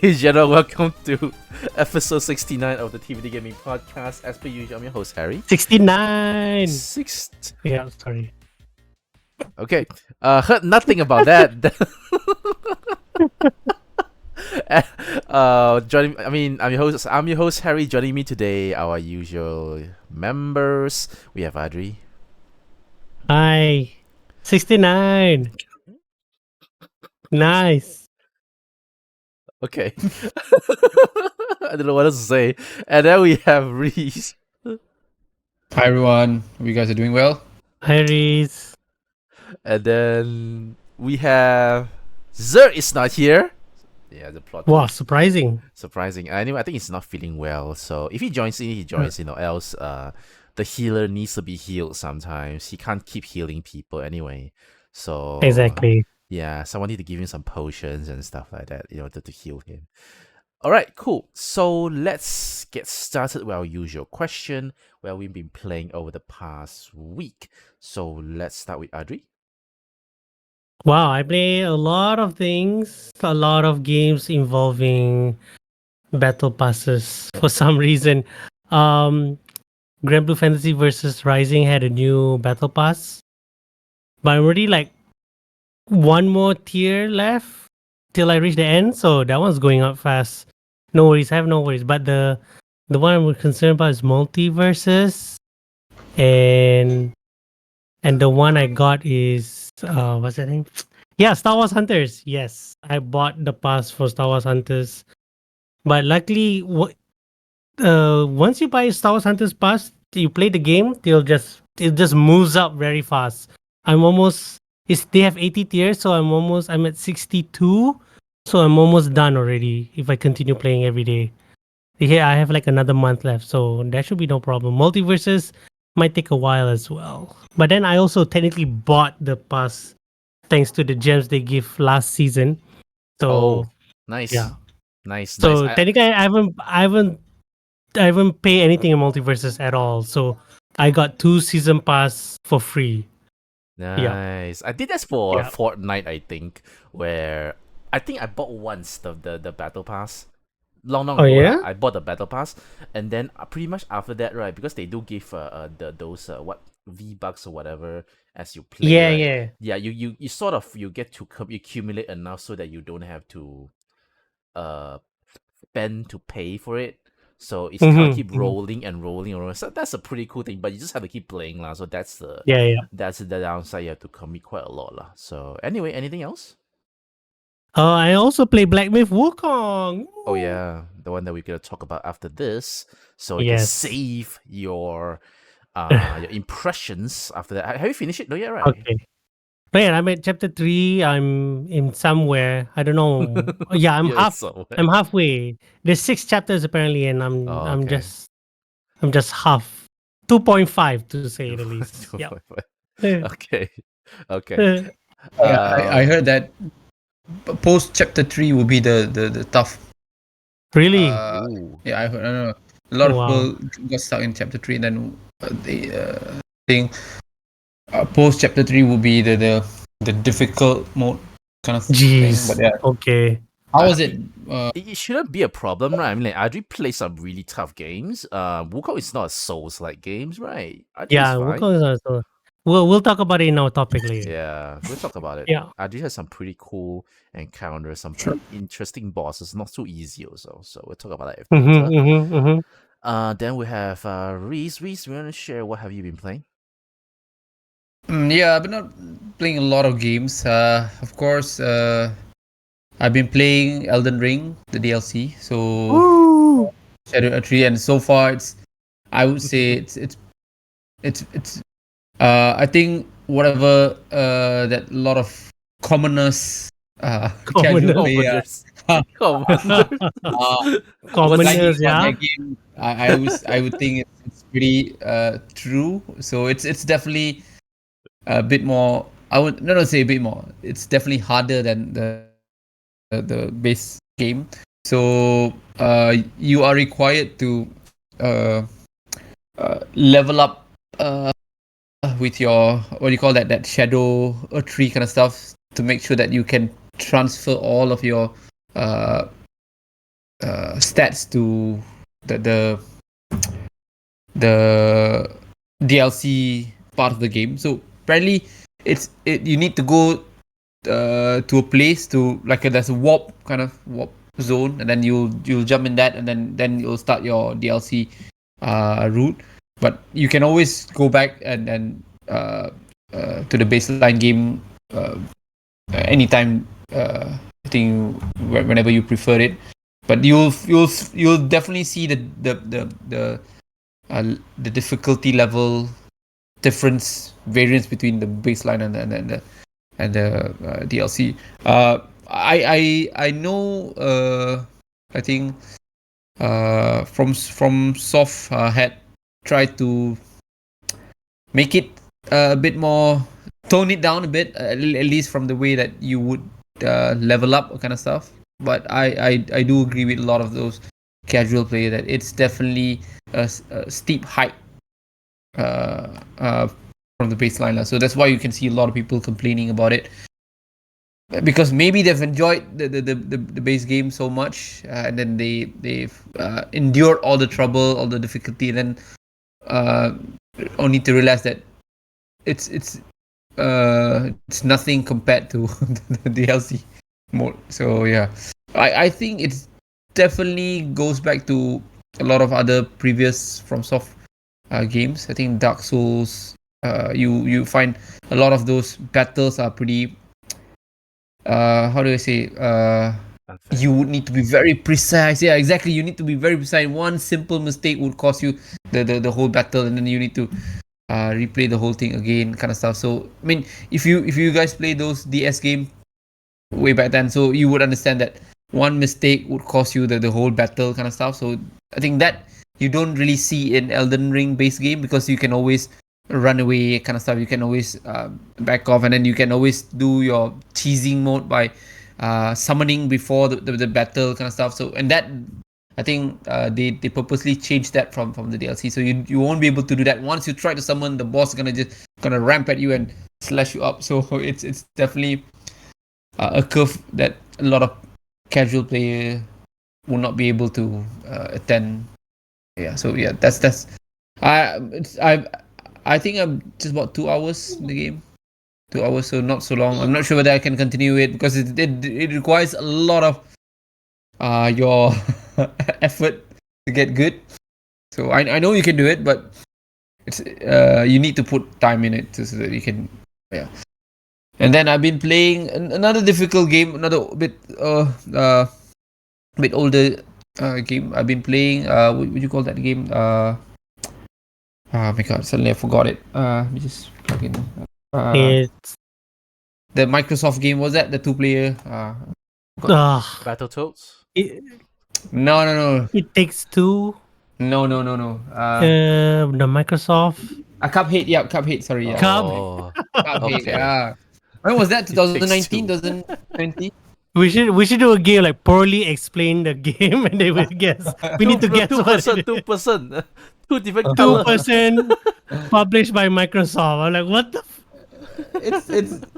ladies and gentlemen, welcome to episode 69 of the TBD Gaming Podcast. As per usual, I'm your host, Harry. 69. Yeah, sorry. Okay, heard nothing about that. I'm your host, Harry. Joining me today, our usual members. We have Adri. Hi. 69. Nice. Okay. I don't know what else to say. And then we have Reese. Hi everyone, hope you guys are doing well. Hi, Reese. And then we have Zergg is not here. Yeah, the plot. Wow, surprising. Anyway, I think he's not feeling well. So if he joins in, he joins. Else the healer needs to be healed sometimes. He can't keep healing people anyway. So Exactly. yeah, someone need to give him some potions and stuff like that, to heal him. All right, cool. So let's get started with our usual question, where we've been playing over the past week. So let's start with Adri. Wow, I play a lot of things, a lot of games involving battle passes for some reason. Grand Blue Fantasy versus Rising had a new battle pass, but I'm already like one more tier left till I reach the end, so that one's going up fast. No worries, I have no worries. But the one I'm concerned about is multiverses, and the one I got is what's that name? Yeah, Star Wars Hunters. Yes, I bought the pass for Star Wars Hunters, but luckily, once you buy Star Wars Hunters pass, you play the game, it just moves up very fast. I'm almost. They have 80 tiers, so I'm at 62. So I'm almost done already if I continue playing every day. Yeah, I have like another month left, so that should be no problem. Multiverses might take a while as well. But then I also technically bought the pass thanks to the gems they give last season. So nice. yeah. Nice. So technically I haven't paid anything in multiverses at all. So I got 2 season pass for free. Nice. I did this for Yeah. Fortnite, I think, where I think I bought once the battle pass. Long Oh, ago, yeah? I bought the battle pass, and then pretty much after that, right? Because they do give those V-Bucks or whatever as you play. Yeah, right? yeah. Yeah. You sort of you get to accumulate enough so that you don't have to spend to pay for it. So it's kind of keep rolling and rolling and rolling. So that's a pretty cool thing, but you just have to keep playing lah. So that's the that's the downside. You have to commit quite a lot lah. So anyway, anything else? I also play Black Myth Wukong. Oh yeah, the one that we're gonna talk about after this. So you can save your impressions after that. Have you finished it? No, yet, right? Okay. Man, I'm at chapter 3. I'm in somewhere. I don't know. Yeah, I'm halfway. There's 6 chapters apparently, and I'm just half. 2.5 to say the least. Yeah. Okay. I heard that post chapter 3 will be the tough. Really? Yeah, I don't know. A lot of people got stuck in chapter 3, and then they think post chapter 3 will be the difficult mode kind of thing. But yeah. Okay. How was it? It shouldn't be a problem, right? I mean, like, Adri plays some really tough games. Wukong is not a Souls-like games, right? Yeah, Wukong is not a Souls. We'll talk about it in our topic later. Yeah, we'll talk about it. Yeah. Adri has some pretty cool encounters, some interesting bosses, not so easy also. So we'll talk about that later. Then we have Reese. Reese, you want to share what have you been playing? Yeah, I've been not playing a lot of games. Of course, I've been playing Elden Ring, the DLC. So Shadow Tree, and so far I would say it's I think whatever that a lot of commoners Commoners, yeah. Game, I would think it's pretty true. So it's definitely a bit more. I would not say a bit more. It's definitely harder than the base game. So you are required to level up with your what do you call that shadow tree kind of stuff to make sure that you can transfer all of your stats to the the DLC part of the game. So apparently, you need to go to a place to there's a warp zone, and then you'll jump in that, and then you'll start your DLC route. But you can always go back and to the baseline game anytime. I think whenever you prefer it. But you'll definitely see the difficulty level difference variance between the baseline and the DLC. I know. I think from Soft had tried to make it a bit more, tone it down a bit, at least from the way that you would level up kind of stuff. But I do agree with a lot of those casual player that it's definitely a steep hike from the baseline. So that's why you can see a lot of people complaining about it, because maybe they've enjoyed the base game so much, and then they've endured all the trouble, all the difficulty, and then only to realize that it's nothing compared to the DLC mode. So yeah, I think it's definitely goes back to a lot of other previous FromSoft games. I think Dark Souls, you find a lot of those battles are pretty how do I say, Unfair. you would need to be very precise. Yeah, exactly, you need to be very precise. One simple mistake would cost you the whole battle, and then you need to replay the whole thing again, kind of stuff. So I mean, if you guys play those DS game way back then, so you would understand that one mistake would cost you the whole battle, kind of stuff. So I think that you don't really see in Elden Ring base game, because you can always run away, kind of stuff. You can always back off, and then you can always do your cheesing mode by summoning before the battle, kind of stuff. So, and that, I think they purposely changed that from the DLC. So you won't be able to do that. Once you try to summon, the boss is gonna ramp at you and slash you up. So it's definitely a curve that a lot of casual player will not be able to attend. Yeah. So yeah, that's I think I'm just about 2 hours in the game. 2 hours, so not so long. I'm not sure whether I can continue it, because it requires a lot of your effort to get good. So I know you can do it, but it's you need to put time in it so that you can, yeah. And then I've been playing another difficult game, another bit bit older game. I've been playing what would you call that game? Oh my god, suddenly I forgot it. Let me just plug in. It's The Microsoft game, was that the 2-player? Battletoads? No. It Takes Two. No. The Microsoft Cuphead, yeah, Cuphead. Sorry, yeah. Oh, Cuphead, okay. yeah. When was that? It Takes 2019, Two. 2020? We should do a game like poorly explain the game and they will guess. We need to guess what it is. 2%. Two different 2% published by Microsoft. I'm like, what the? It's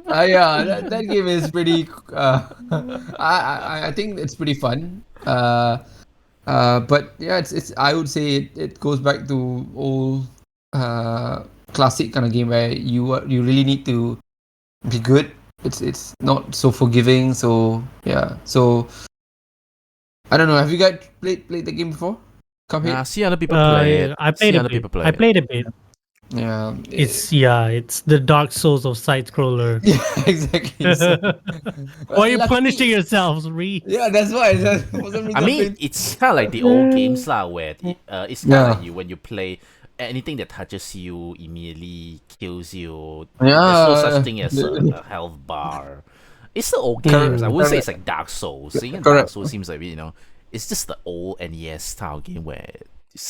yeah, that game is pretty. I think it's pretty fun. But yeah, it's I would say it goes back to old classic kind of game where you really need to be good. It's not so forgiving. So yeah, so I don't know. Have you guys played the game before? Cuphead? See other people play it. I played See a other bit. people play I it. played a bit. Yeah, It's the Dark Souls of side scroller. yeah, exactly. So, Why are you lucky- punishing yourselves, Ree? Yeah, that's why. For some reason, I mean, it's kind of like the old games lah, where it's kind of like when you play anything that touches you immediately kills you. There's no such thing as a health bar. It's the old games. I wouldn't say it's like Dark Souls. Saying Dark Correct. Souls seems like, it's just the old NES style game where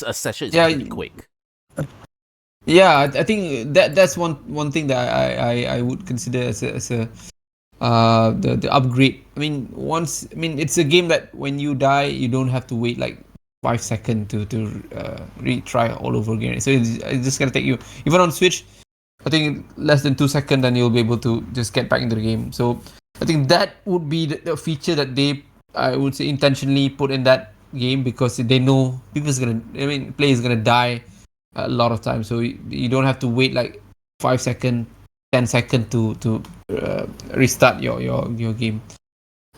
a session is Yeah, pretty quick. Yeah, I think that's one thing that I would consider as a the upgrade. I mean, it's a game that when you die, you don't have to wait like 5 seconds to retry all over again. So it's just gonna take you, even on Switch, I think less than 2 seconds, then you'll be able to just get back into the game. So I think that would be the feature that they, I would say, intentionally put in that game because they know players gonna die a lot of times, so you don't have to wait like 5 second, 10 second to restart your game.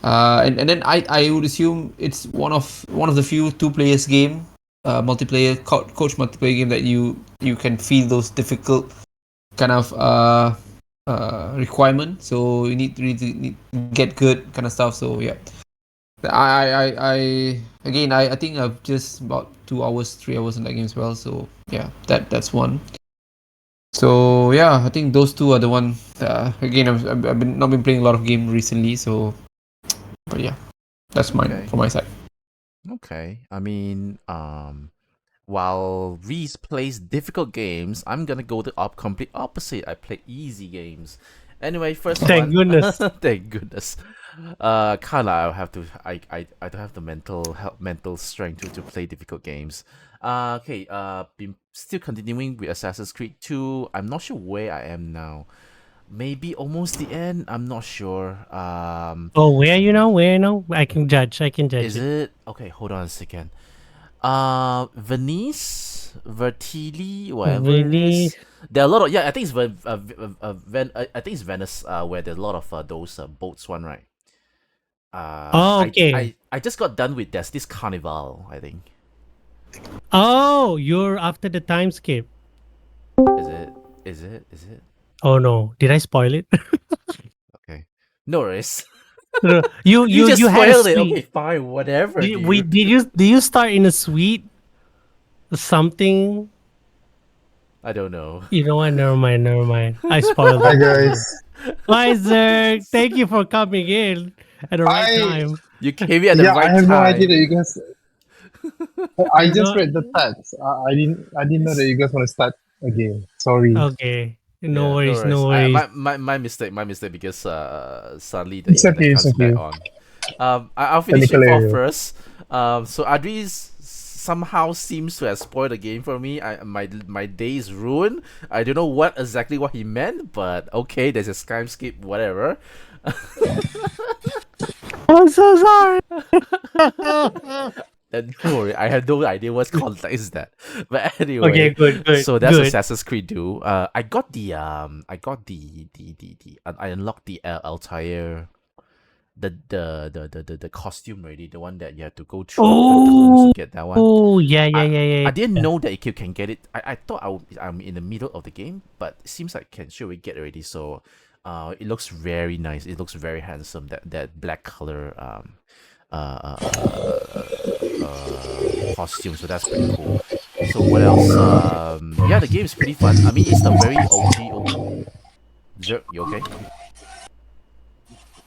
And then I would assume it's one of the few two players game, multiplayer coach multiplayer game that you can feel those difficult kind of requirement. So you need to get good kind of stuff. So yeah, I think I've just about 2 hours, 3 hours in that game as well. So yeah, that's one. So yeah, I think those two are the one. Again, I've been not been playing a lot of game recently. So, but yeah, that's mine Okay. from my side. Okay. I mean, while Reese plays difficult games, I'm gonna go the complete opposite. I play easy games. Anyway, first Thank one. goodness. Thank goodness. Kinda, I have to. I don't have the mental strength to play difficult games. Okay. Been still continuing with Assassin's Creed 2. I'm not sure where I am now. Maybe almost the end. I'm not sure. Oh, where you know? Where you know? I can judge. I can judge Is it. it okay? Hold on a second. Venice, Vertili, whatever it Really? is. There are a lot of, yeah. I think it's I think it's Venice. Where there's a lot of those boats one, right? Oh, okay. I just got done with this carnival. I think Oh, you're after the time skip. is it is it Oh no, did I spoil it? okay? No worries. No, you You you just you had a spoiled it. Okay, suite. fine, whatever, Did, we dude. did you start in a suite? Something? I don't know. You know what? Never mind. Never mind. I spoiled Hi it for you. guys. Hi, Zerg. Thank you for coming in at the right I time. You came here at the yeah, I right have no idea that time. you guys. I You just know? read the text. I didn't know that you guys want to start again. Sorry. Okay. No Yeah, no worries. No worries. worries. My mistake. My mistake because suddenly the It's internet okay. It's comes back okay. on. I'll finish Technical it off error. first. So Adris somehow seems to have spoiled the game for me. My day is ruined. I don't know exactly what he meant, but okay, there's a Skype skip, whatever. I'm so sorry. Don't worry, I have no idea what context is that. But Okay. anyway, Good. Good. so that's Good. Assassin's Creed 2. I got I unlocked the Altair, the costume already, the one that you have to go through different tombs to Oh. get that one. Oh. Yeah. Yeah. I Yeah. Yeah. I didn't Yeah. know that you can get it. I thought I'm in the middle of the game, but it seems like can sure we get already. So, it looks very nice. It looks very handsome. That black color uh, uh, costume. So that's pretty cool. So what else? Yeah, the game is pretty fun. I mean, it's the very OG. Oh, Zerg, you okay?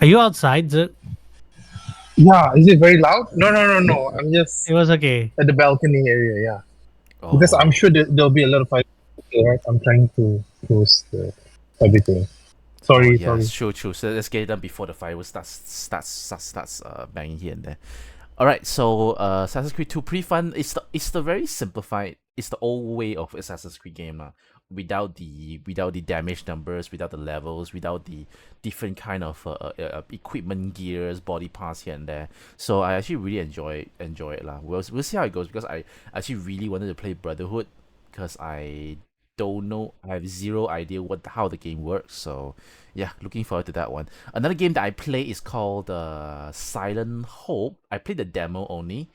Are you outside, Zerg? Yeah. Is it very loud? No. I'm just It was okay. at the balcony area. Yeah. Because I'm Oh, sure there'll be a lot of fight. Right. I'm trying to close everything. oh Sorry. yeah, Sorry. true. So let's get it done before the fireworks starts banging here and there. All right, so Assassin's Creed 2 pretty fun. It's the very simplified. It's the old way of Assassin's Creed game lah. Without the damage numbers, without the levels, without the different kind of equipment, gears, body parts here and there. So I actually really enjoy it lah. We'll see how it goes because I actually really wanted to play Brotherhood because I don't know. I have zero idea how the game works. So yeah, looking forward to that one. Another game that I play is called Silent Hope. I played the demo only.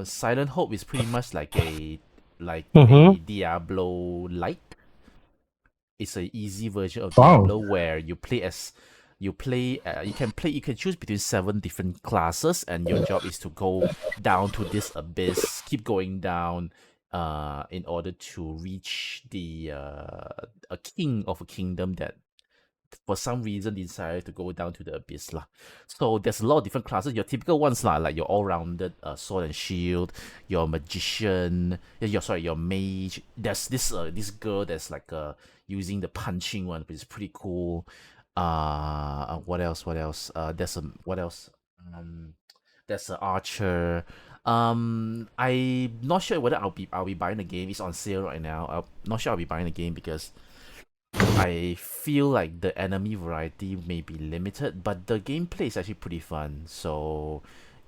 Silent Hope is pretty much like a Mm-hmm. Diablo like. It's a easy version of Wow. Diablo where you can choose between 7 different classes and your job is to go down to this abyss, keep going down in order to reach the a king of a kingdom that for some reason decided to go down to the abyss lah. So there's a lot of different classes. Your typical ones lah, like your all-rounded sword and shield, your magician, your mage. There's this girl that's like using the punching one, which is pretty cool. What else? What else? There's a what else? There's an archer. I'm not sure whether I'll be buying the game. It's on sale right now. I'm not sure I'll be buying the game because I feel like the enemy variety may be limited, but the gameplay is actually pretty fun. So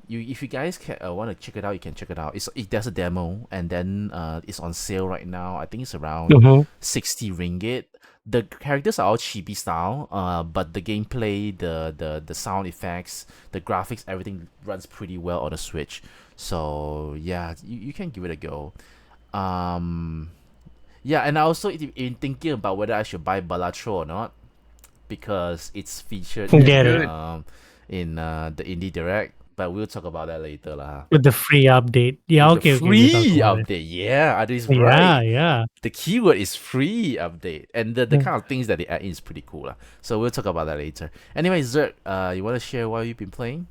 if you guys want to check it out, you can check it out. There's a demo, and then it's on sale right now. I think it's around Mm-hmm. 60 ringgit. The characters are all chibi style, but the gameplay, the sound effects, the graphics, everything runs pretty well on the Switch. So yeah, you can give it a go. Um, yeah, and I also in thinking about whether I should buy Balatro or not, because it's featured Get in it. the Indie Direct. But we'll talk about that later, lah. With the free update. Yeah, With the okay, we'll talk free about it. update, yeah, that is Yeah, right. yeah. The keyword is free update, and the Mm. kind of things that they add in is pretty cool, lah. So we'll talk about that later. Anyway, Zerg, you want to share what you've been playing?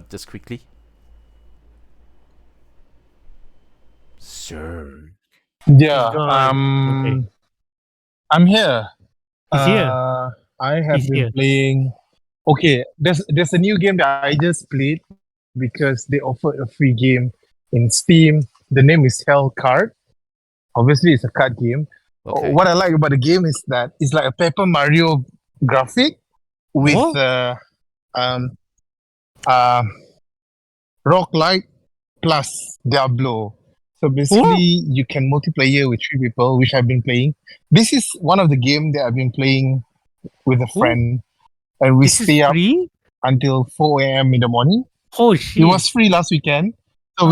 Just quickly. Zerg. Yeah. Gone. Okay. I'm here. He's here. I have He's been here. playing. Okay, there's a new game that I just played because they offered a free game in Steam. The name is Hell Card. Obviously, it's a card game. Okay. What I like about the game is that it's like a Paper Mario graphic with Oh. um roguelike plus Diablo. So basically, you can multiplayer with 3 people, which I've been playing. This is one of the game that I've been playing with a friend, and we This is stay up free? until 4 a.m. in the morning. Oh It shit. was free last weekend, so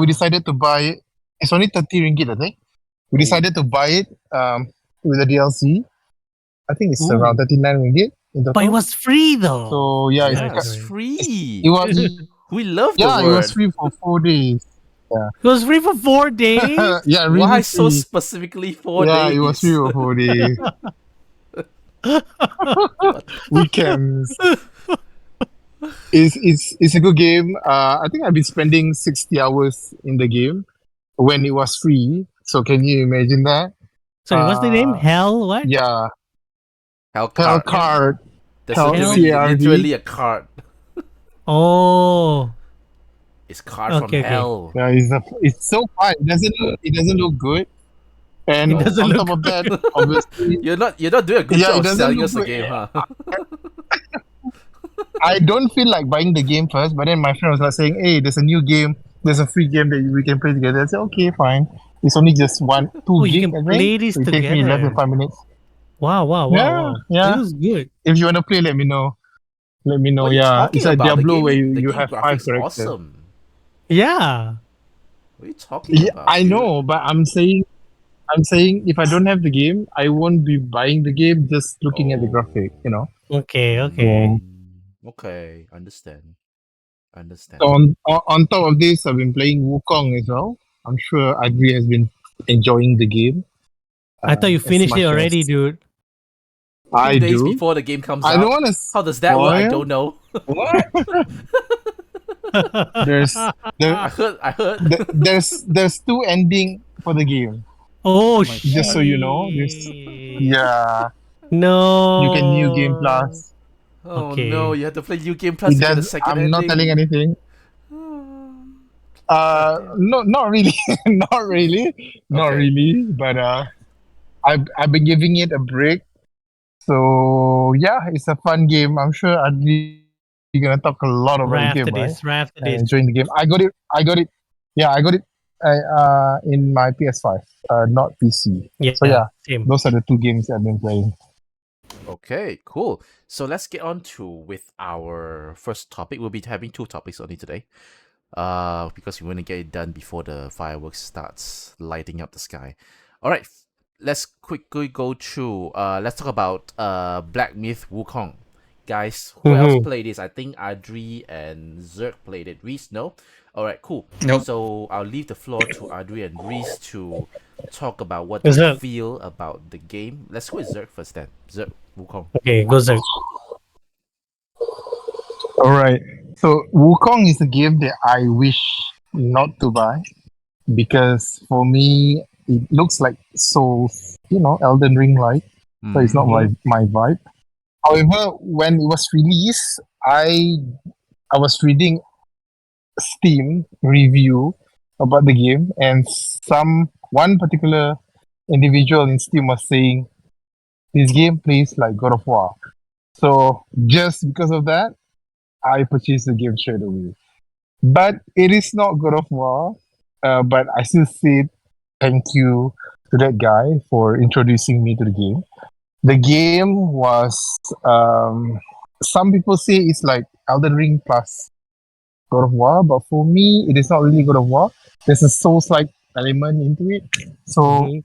we decided to buy it. It's only 30 ringgit, I think. We decided to buy it with a DLC. I think it's around 39 ringgit in total. But it was free though. So yeah, Yeah, it's it's free. it was We love the yeah, it word. was free for 4 days. It was free for 4 days. Yeah, really Why so free. specifically 4 Yeah, days? it was free for 4 days. Weekends. It's a good game. I think I've been spending 60 hours in the game when it was free. So can you imagine that? Sorry, what's the name? Uh, Hell what? Yeah, Hell Hell card. Card. That's Hell literally a card. Oh. It's card from Okay, okay. hell. Yeah, it's so fun. It doesn't look good. And It doesn't on look top of that, obviously, You're not doing a good Yeah, job it of doesn't selling look us the good. game, huh? I don't feel like buying the game first, but then my friend was like saying, "Hey, there's a new game. There's a free game that we can play together." I said, "Okay, fine. It's only just 2 Oh, you gig, can I play think. this So it takes me less than together. 5 minutes. Wow. Yeah, It yeah. was good. If you want to play, let me know. Let me know. What are you Yeah, talking it's like about? Diablo where The you game have 5 graphics characters. awesome. Yeah. What are you talking Yeah, about? I dude? know, but I'm saying if I don't have the game, I won't be buying the game. Just looking at the graphic, you know. Okay. Okay, understand. So on top of this, I've been playing Wukong as well. I'm sure Adri has been enjoying the game. I thought you as finished much it already, as dude. 2 I days do. before the game comes I out. don't want to. How does that work? I don't know. There's I heard. there's 2 ending for the game. Oh my shit. Just so you know, yeah, No. you can new game plus. Oh Okay. no, you have to play New Game Plus It to get the does. second I'm not telling ending. anything. Goddamn. No, not really, not really, not Okay. really. But I've been giving it a break. So yeah, it's a fun game. I'm sure Adri gonna talk a lot about Right the after game, right? this. Right after And this. enjoying the game. I got it. Yeah, I got it. In my PS5, not PC. Yeah. So yeah, Same. those are the 2 games I've been playing. Okay, cool. So let's get on to with our first topic. We'll be having 2 topics only today. Because we want to get it done before the fireworks starts lighting up the sky. All right, let's quickly go through. Let's talk about Black Myth Wukong. Guys, who else played this? I think Adri and Zerg played it. Reese, no? All right, cool. Nope. So I'll leave the floor to Adri and Reese to talk about what they Zerg. feel about the game. Let's go with Zerg first then. Zerg Wukong. Okay, go Zerg. All right. So Wukong is a game that I wish not to buy because for me it looks like Souls, Elden Ring like. So it's not my vibe. However, when it was released, I was reading Steam review about the game, and one particular individual in Steam was saying this game plays like God of War. So just because of that, I purchased the game straight away. But it is not God of War. But I still say thank you to that guy for introducing me to the game. The game was some people say it's like Elden Ring plus God of War, but for me, it is not really God of War. There's a Souls-like element into it, so Mhm.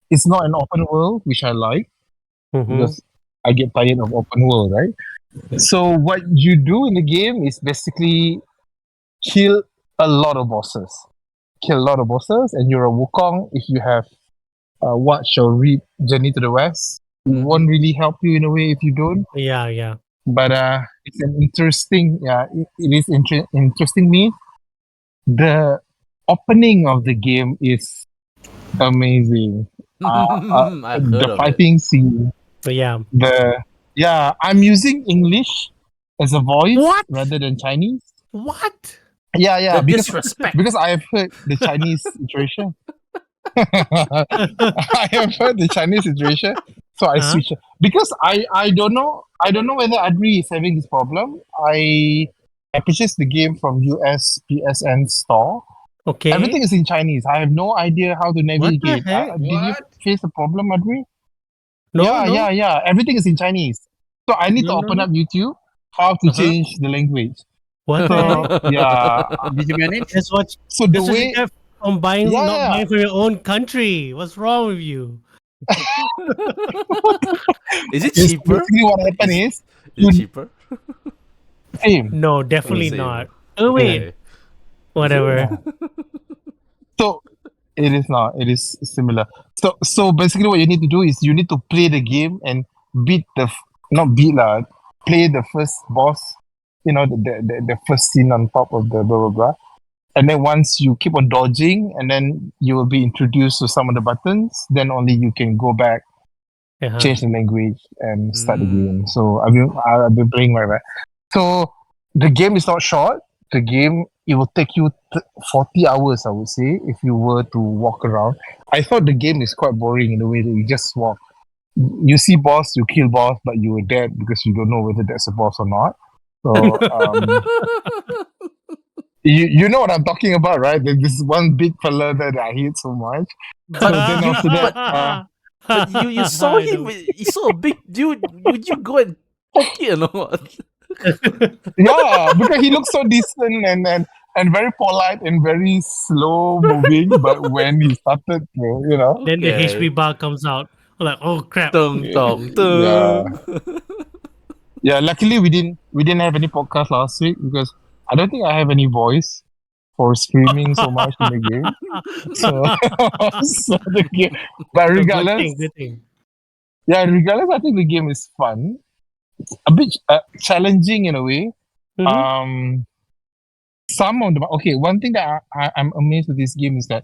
it's not an open world, which I like Mhm. because I get tired of open world, right? So what you do in the game is basically kill a lot of bosses. Kill a lot of bosses, and you're a Wukong. If you have watched or read Journey to the West, it won't really help you in a way if you don't. Yeah, yeah. But it's an interesting, yeah, it is interesting me. The opening of the game is amazing. I've heard The of it. fighting scene, Yeah. I'm using English as a voice What? rather than Chinese. What? Yeah, The disrespect. because I have heard the Chinese situation. I have heard the Chinese situation, so I Uh-huh. switch because I don't know whether Adri is having this problem. I purchased the game from US PSN store. Okay. Everything is in Chinese. I have no idea how to What the navigate. heck? Did you What? face a problem, Adri? No, no, Yeah. Everything is in Chinese. So I need to no, open no. up YouTube how to Uh-huh. change the language. What the heck? So yeah. Did you manage? That's what So the that's what you way get from buying not yeah. buying from your own country. What's wrong with you? Is it Is cheaper? basically what happened Is, is is it you cheaper? same. No, definitely Same. not. Oh wait, Okay. whatever. So it is not. It is similar. So basically, what you need to do is you need to play the game and beat not beat lah. Play the first boss. You know the first scene on top of the blah blah blah. And then once you keep on dodging, and then you will be introduced to some of the buttons. Then only you can go back, Uh-huh. change the language, and start the game. Mm. So I've been playing like that. So the game is not short. The game it will take you 40 hours, I would say, if you were to walk around. I thought the game is quite boring in the way that you just walk. You see boss, you kill boss, but you were dead because you don't know whether that's a boss or not. So you know what I'm talking about, right? There's this one big fella that I hate so much. But then you after that, but you saw I him. know. You saw a big dude. Would you go and poke it or not? Yeah, because he looks so decent and very polite and very slow moving. But when he started to, Then the Okay. HP bar comes out. I'm like, oh crap. Tung tung yeah, tung. yeah. Luckily, we didn't have any podcast last week because I don't think I have any voice for screaming so much in the game. So, so the game. But So regardless, good thing. I think the game is fun. A bit challenging in a way. Mhm. Some of the one thing that I'm amazed with this game is that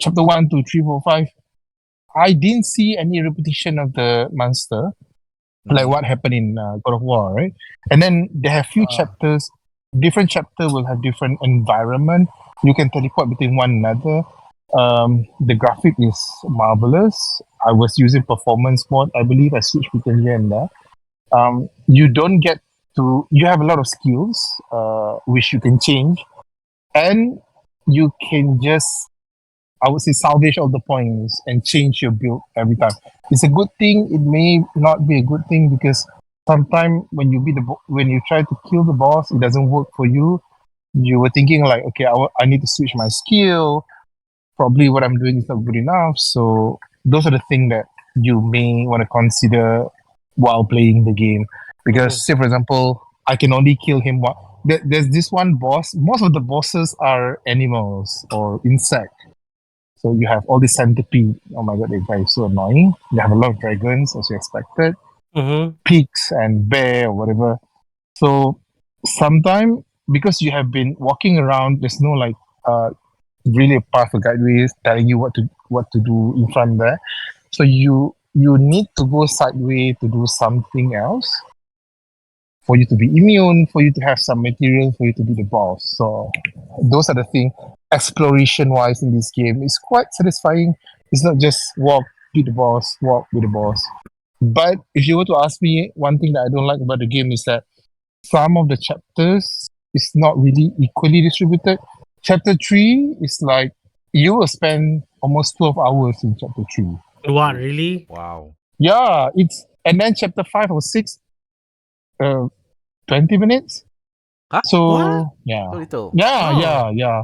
chapter 1, 2, 3, 4, 5, I didn't see any repetition of the monster like what happened in God of War, right? And then they have few chapters. Different chapter will have different environment. You can teleport between one another. The graphic is marvelous. I was using performance mode. I believe I switched between here and there. You don't get to. You have a lot of skills, which you can change, and you can just, I would say, salvage all the points and change your build every time. It's a good thing. It may not be a good thing because sometimes when you when you try to kill the boss, it doesn't work for you. You were thinking like, okay, I need to switch my skill. Probably what I'm doing is not good enough. So those are the things that you may want to consider while playing the game. Because, say for example, I can only kill him one. There's this one boss. Most of the bosses are animals or insects. So you have all this centipede. Oh my god, that guy is so annoying. You have a lot of dragons, as you expected, Mhm. pigs and bear or whatever. So sometimes because you have been walking around, there's no like really a path or guideways telling you what to do in front there. So you need to go sideways to do something else for you to be immune, for you to have some material, for you to be the boss. So those are the things. Exploration wise in this game, it's quite satisfying. It's not just walk, beat the boss, walk, beat the boss. But if you were to ask me, one thing that I don't like about the game is that some of the chapters is not really equally distributed. Chapter 3 is like you will spend almost 12 hours in chapter 3. What, Ooh. really? Wow. Yeah, and then chapter 5 or 6, 20 minutes. Huh? So What? yeah. So little. Yeah, Oh. yeah, yeah.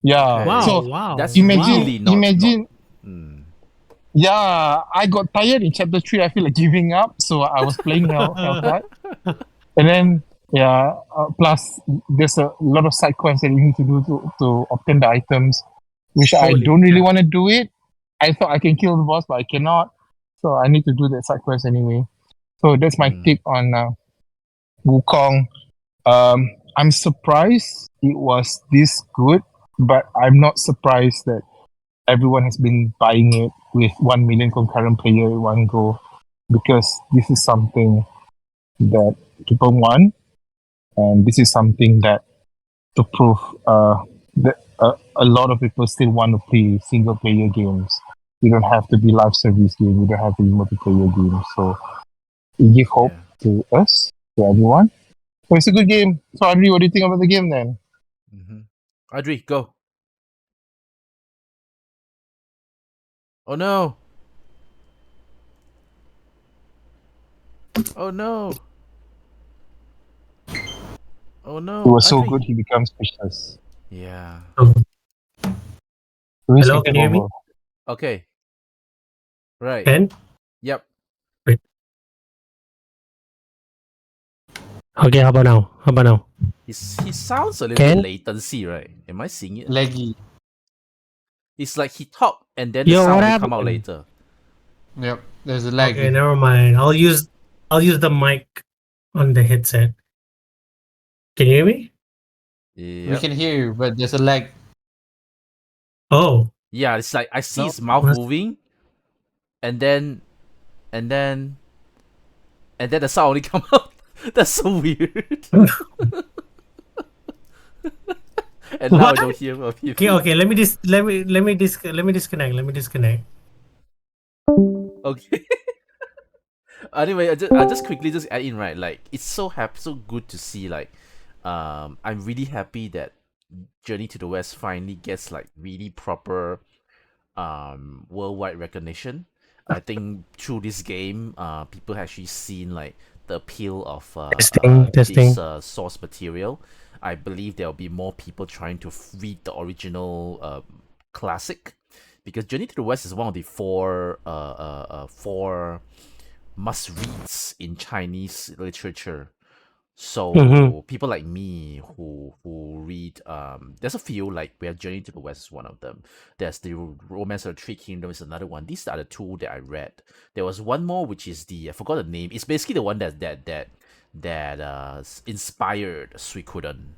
Yeah. Okay. Wow, So wow. That's imagine really not. imagine Mm. yeah, I got tired in chapter 3. I feel like giving up, so I was playing Hellcat. And then plus there's a lot of side quests that you need to do to obtain the items, which I Holy don't really crap. want to do it. I thought I can kill the boss, but I cannot. So I need to do that side quest anyway. So that's my tip on Wukong. I'm surprised it was this good, but I'm not surprised that everyone has been buying it with 1 million concurrent player in one go, because this is something that people want, and this is something that to prove that a lot of people still want to play single player games. You don't have to be live service game. You don't have to be multiplayer game. So it give hope Yeah. to us, to everyone. So it's a good game. So Adri, what do you think about the game then? Adri, go. Oh no. Oh no. Oh no. It was so Adri. good he becomes speechless. Yeah. Luis Hello, can can take you hear me? over. Okay. Right. Ken? Yep. Wait. Okay, how about now? How about now? He sounds a little Ken? bit latency, right? Am I seeing it? Laggy. It's like he talked and then the Yo, sound what will come out happened? later. Yep, there's a lag. Okay, never mind. I'll use the mic on the headset. Can you hear me? We Yep. can hear you, but there's a lag. Oh. Yeah, it's like I see No? his mouth Must- moving, and then and then the sound only come out. That's so weird. And now I What? don't hear of you. Okay, let me disconnect. Let me disconnect. Okay. Anyway, I just quickly just add in, right, like it's so good to see, like I'm really happy that Journey to the West finally gets like really proper worldwide recognition. I think through this game people actually seen like the appeal of Testing. this source material. I believe there'll be more people trying to read the original classic, because Journey to the West is one of the four must reads in Chinese literature. So Mhm. people like me who read, there's a few, like where Journey to the West is one of them. There's the Romance of the Three Kingdoms is another one. These are the two that I read. There was one more which is I forgot the name. It's basically the one that inspired Suikoden.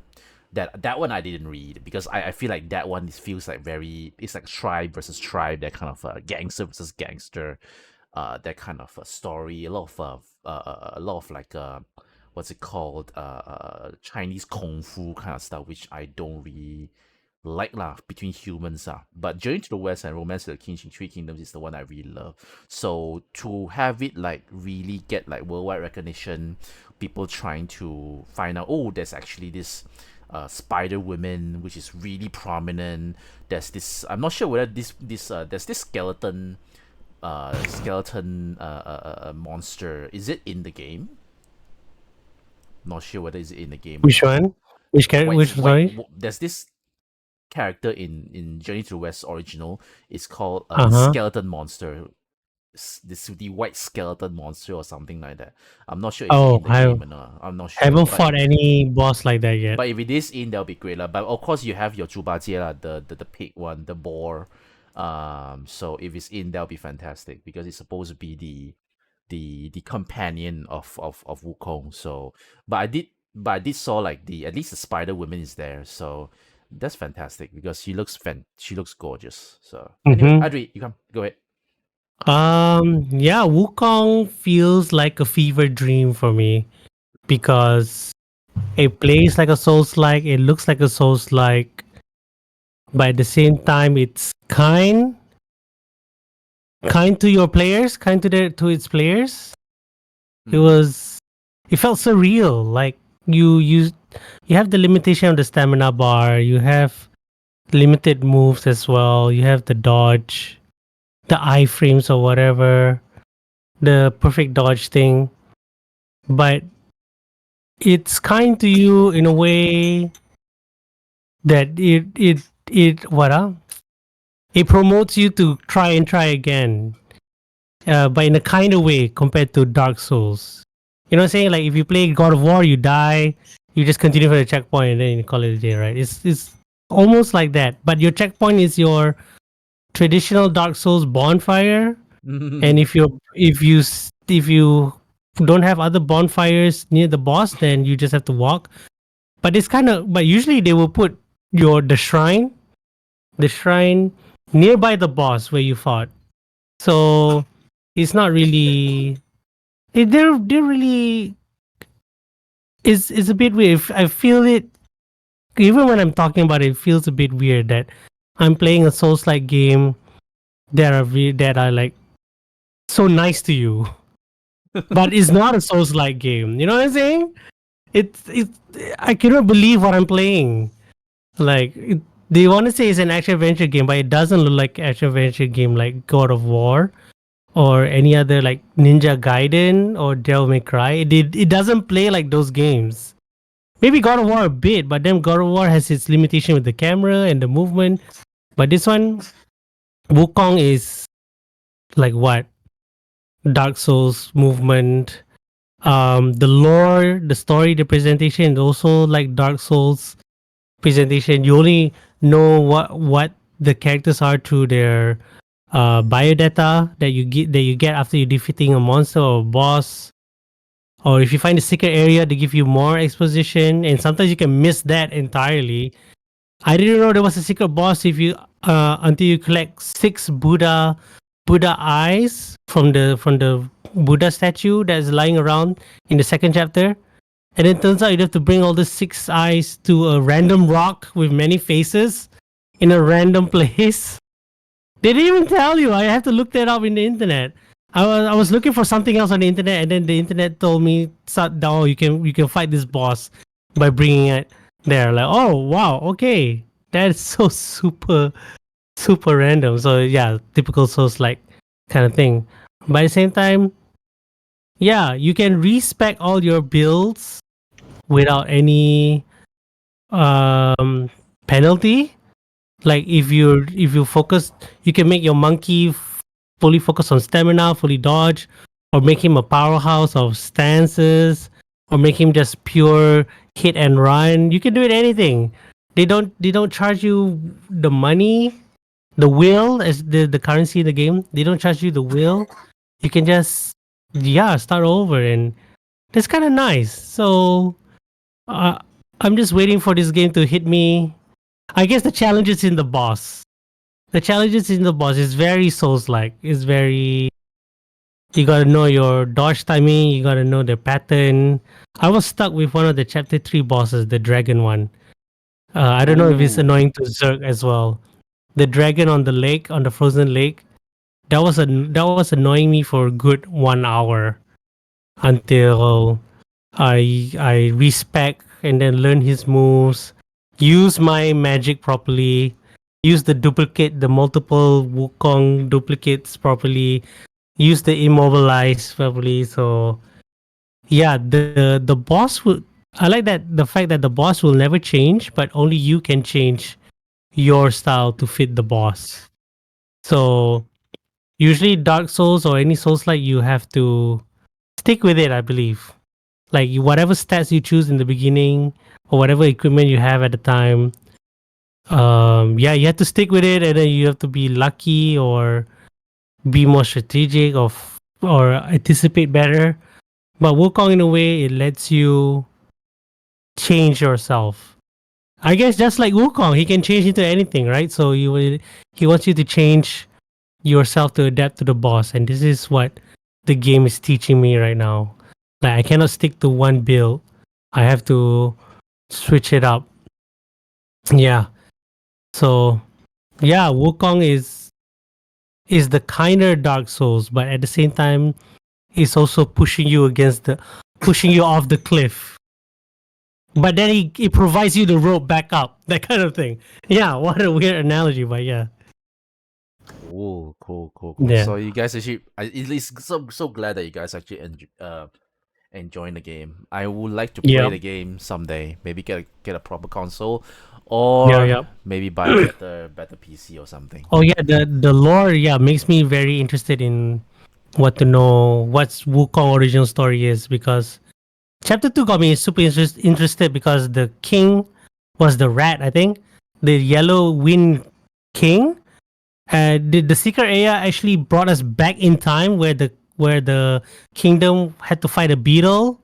That one I didn't read, because I feel like that one feels like it's like tribe versus tribe, that kind of gangster versus gangster, that kind of a story. A lot of like what's it called, Chinese kung fu kind of stuff, which I don't really like lah, between humans but Journey to the West and Romance of the Three Kingdoms is the one I really love. So to have it like really get like worldwide recognition, people trying to find out, oh, there's actually this Spider Woman which is really prominent. There's this, I'm not sure whether there's this skeleton monster. Is it in the game? Not sure whether it's in the game. Which one? Which character? Which sorry? There's this character in Journey to the West original. It's called Uh-huh. Skeleton Monster. The white skeleton monster or something like that. I'm not sure is it Oh, in the I game or not. I'm not sure. haven't But fought any boss like that yet. but if it is in, that'll be great lah. But of course, you have your Zhubajie lah, the pig one, the boar. So if it's in, that'll be fantastic, because it's supposed to be the companion of Wukong. So, but I did saw like at least the Spider Woman is there. So that's fantastic, because she looks gorgeous. So anyway, Mhm. Adri, you go ahead. Yeah, Wukong feels like a fever dream for me, because it plays like a Souls-like, it looks like a Souls-like, but at the same time, it's kind to your players, kind to its players. It felt surreal. Like you the limitation of the stamina bar. You have limited moves as well. You have the dodge, the iframes or whatever, the perfect dodge thing. But it's kind to you in a way that it promotes you to try again, but in a kind of way compared to Dark Souls. You know what I'm saying? Like if you play God of War, you die, you just continue for the checkpoint and then you call it a day, right? It's almost like that, but your checkpoint is your traditional Dark Souls bonfire. And if you don't have other bonfires near the boss, then you just have to walk. But usually they will put the shrine nearby the boss where you fought. So it's not really. They're really. It's a bit weird. I feel it even when I'm talking about it. It feels a bit weird that I'm playing a Souls-like game that are like so nice to you, but it's not a Souls-like game. You know what I'm saying? It's I cannot believe what I'm playing. Like they want to say it's an action adventure game, but it doesn't look like action adventure game like God of War or any other like Ninja Gaiden or Devil May Cry. It doesn't play like those games. Maybe God of War a bit, but then God of War has its limitation with the camera and the movement. But this one, Wukong is like what? Dark Souls movement. The lore, the story, the presentation is also like Dark Souls presentation. You only know what the characters are through their biodata that you get after you defeating a monster or a boss. Or if you find a secret area, they give you more exposition, and sometimes you can miss that entirely. I didn't know there was a secret boss if you until you collect 6 Buddha eyes from the Buddha statue that's lying around in the second chapter. And it turns out you have to bring all the 6 eyes to a random rock with many faces in a random place. They didn't even tell you. I have to look that up in the internet. I was looking for something else on the internet, and then the internet told me, "Oh, you can fight this boss by bringing it there." Like, oh wow, okay, that's so super random. So yeah, typical Souls like kind of thing. But at the same time, yeah, you can respec all your builds without any penalty. Like if you focus, you can make your monkey fully focus on stamina, fully dodge, or make him a powerhouse of stances, or make him just pure hit and run. You can do it anything. They don't charge you the money, the will as the currency in the game. They don't charge you the will. You can just start over, and that's kind of nice. So uh, I'm just waiting for this game to hit me. I guess the challenge is in the boss. The challenges in the boss is very Souls like. It's very, you gotta know your dodge timing, you gotta know the pattern. I was stuck with one of the chapter 3 bosses, the dragon one. I don't know if it's Ooh. annoying to Zerg as well. The dragon on the lake, on the frozen lake, that was annoying me for a good 1 hour until I respec and then learn his moves, use my magic properly, use the multiple Wukong duplicates properly, use the immobilize properly. So yeah, the boss will. I like that the fact that the boss will never change, but only you can change your style to fit the boss. So usually Dark Souls or any Souls like you have to stick with it, I believe. Like whatever stats you choose in the beginning or whatever equipment you have at the time, you have to stick with it, and then you have to be lucky or be more strategic or anticipate better. But Wukong in a way it lets you change yourself. I guess just like Wukong, he can change into anything, right? So he wants you to change yourself to adapt to the boss, and this is what the game is teaching me right now. Like I cannot stick to one build. I have to switch it up. Yeah. So yeah, Wukong is the kinder Dark Souls, but at the same time, it's also pushing you off the cliff but then he provides you the rope back up, that kind of thing. Yeah, what a weird analogy, but yeah. Cool. Yeah. So you guys actually, at least so glad that you guys actually enjoying the game. I would like to play Yeah. the game someday. Maybe get a proper console, Yeah, or yeah. maybe buy a better PC or something. Oh yeah, the lore, yeah, makes me very interested in what to know what's Wukong original story is, because chapter 2 got me super interested because the king was the rat, I think. The yellow wind king. The secret area actually brought us back in time where the kingdom had to fight a beetle,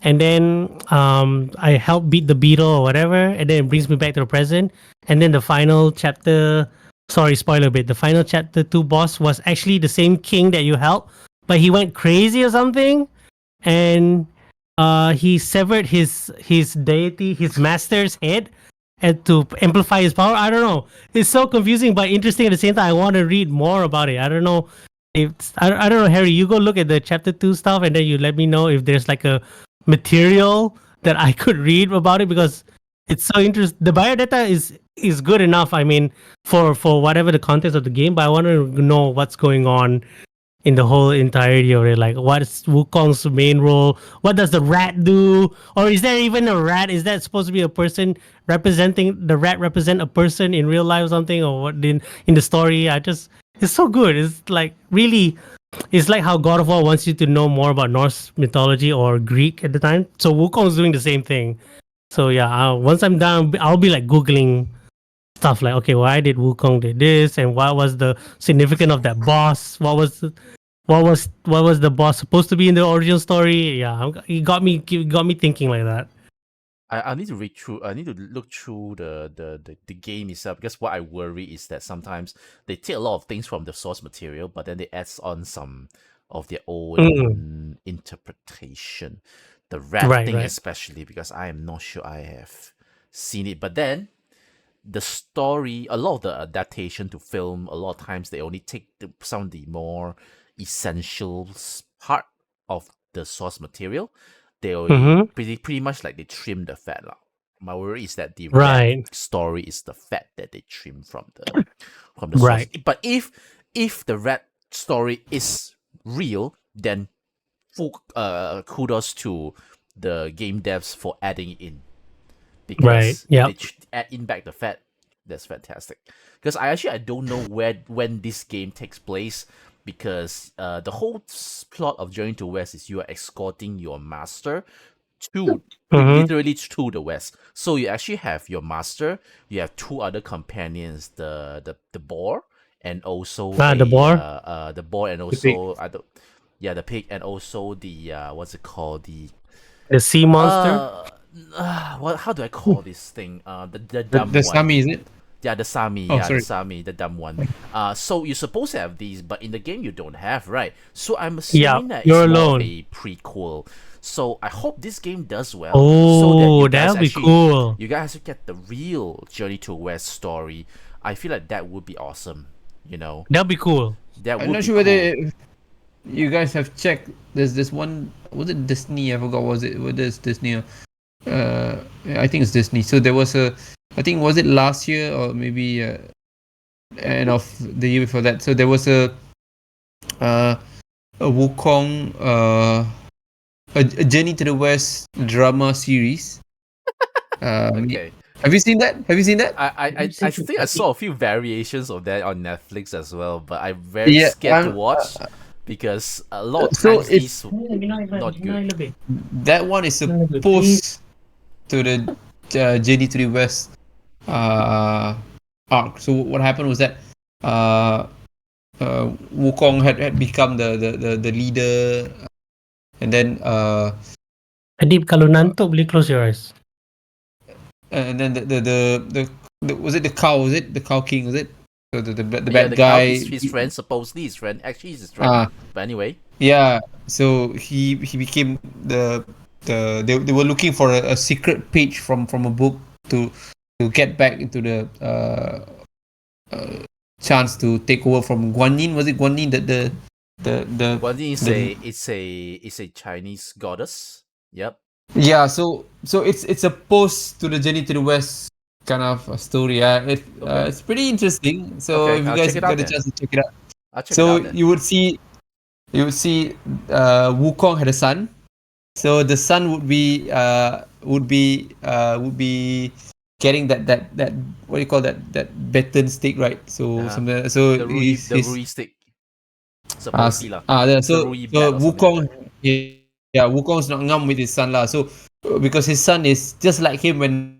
and then I helped beat the beetle or whatever, and then it brings me back to the present. And then the final chapter, sorry, spoiler bit, the final chapter 2 boss was actually the same king that you helped, but he went crazy or something, and he severed his deity, his master's head, and to amplify his power. I don't know. It's so confusing but interesting at the same time. I want to read more about it. I don't know. I don't know, Harry. You go look at the chapter 2 stuff, and then you let me know if there's like a material that I could read about it, because it's so interesting. The biodata is good enough. I mean, for whatever the context of the game, but I want to know what's going on in the whole entirety of it. Like, what's Wukong's main role? What does the rat do? Or is there even a rat? Is that supposed to be a person representing the rat represent a person in real life or something? Or what in the story? It's so good. It's like really, it's like how God of War wants you to know more about Norse mythology or Greek at the time. So Wukong's doing the same thing. So yeah, once I'm done, I'll be like Googling stuff like, okay, why did Wukong did this, and what was the significance of that boss? What was the boss supposed to be in the original story? Yeah, it got me thinking like that. I need to read through. I need to look through the game itself, because what I worry is that sometimes they take a lot of things from the source material, but then they add on some of their own interpretation. The rat thing, Right. especially, because I am not sure I have seen it. But then the story, a lot of the adaptation to film, a lot of times they only take some of the more essentials part of the source material. They Mm-hmm. pretty much like they trim the fat lah. My worry is that the rat Right. story is the fat that they trim from the source. Right. But if the rat story is real, then full kudos to the game devs for adding it in, Right. because Yep. they add in back the fat. That's fantastic. Because I don't know when this game takes place, because the whole plot of Journey to West is you are escorting your master to Mm-hmm. literally to the west. So you actually have your master, you have two other companions, the boar, and also The boar. the boar, and also the pig, and also the what's it called, The sea monster. what, how do I call this thing? The The, dumb the one. Sami, is it? Yeah, the Sami. Oh, Yeah, the sorry. Sami, the dumb one. So you're supposed to have these, but in the game you don't have, right? So I'm Yeah, assuming that you're it's more of alone. a prequel. So I hope this game does well, so that Oh, you guys that'll be actually cool. you guys get the real Journey to West story. I feel like that would be awesome. You know, That'll be cool. that I'm would not be sure cool. whether you guys have checked. There's this one. Was it Disney? I forgot. Was it? What is Disney? I think it's Disney. So there was a. I think was it last year or maybe end of the year before that. So there was a Wukong a Journey to the West drama series. Okay. Have you seen that? Have you seen that? I think I saw a few variations of that on Netflix as well, but I'm very Yeah. scared to watch, because a lot of So times it's these not good. that one is supposed to the Journey to the West arc. So what happened was that Wukong had become the leader, and then Adib, kalau nantuk boleh close your eyes. was it the cow? Was it the Cow King? Was it the Yeah, bad the cow, guy? his friend, supposedly his friend, actually he's his friend. But anyway, Yeah. So he became they were looking for a secret page from a book to get back into the chance to take over from Guanyin. Was it Guanyin that the Guan Yin is the it's a Chinese goddess. Yep. Yeah, so it's a post to the Journey to the West kind of a story. Okay. It's pretty interesting. So Okay, if you I'll guys check it out get a then. chance to check it out, I'll check it so out then. you would see Wukong had a son. So the son would be getting that what do you call that baton stick, right? So Uh-huh. something so The his Rui stick. Supposedly lah. yeah, The so Rui bat so or something like Wukong, that. yeah, Wukong's not ngam with his son lah. So because his son is just like him when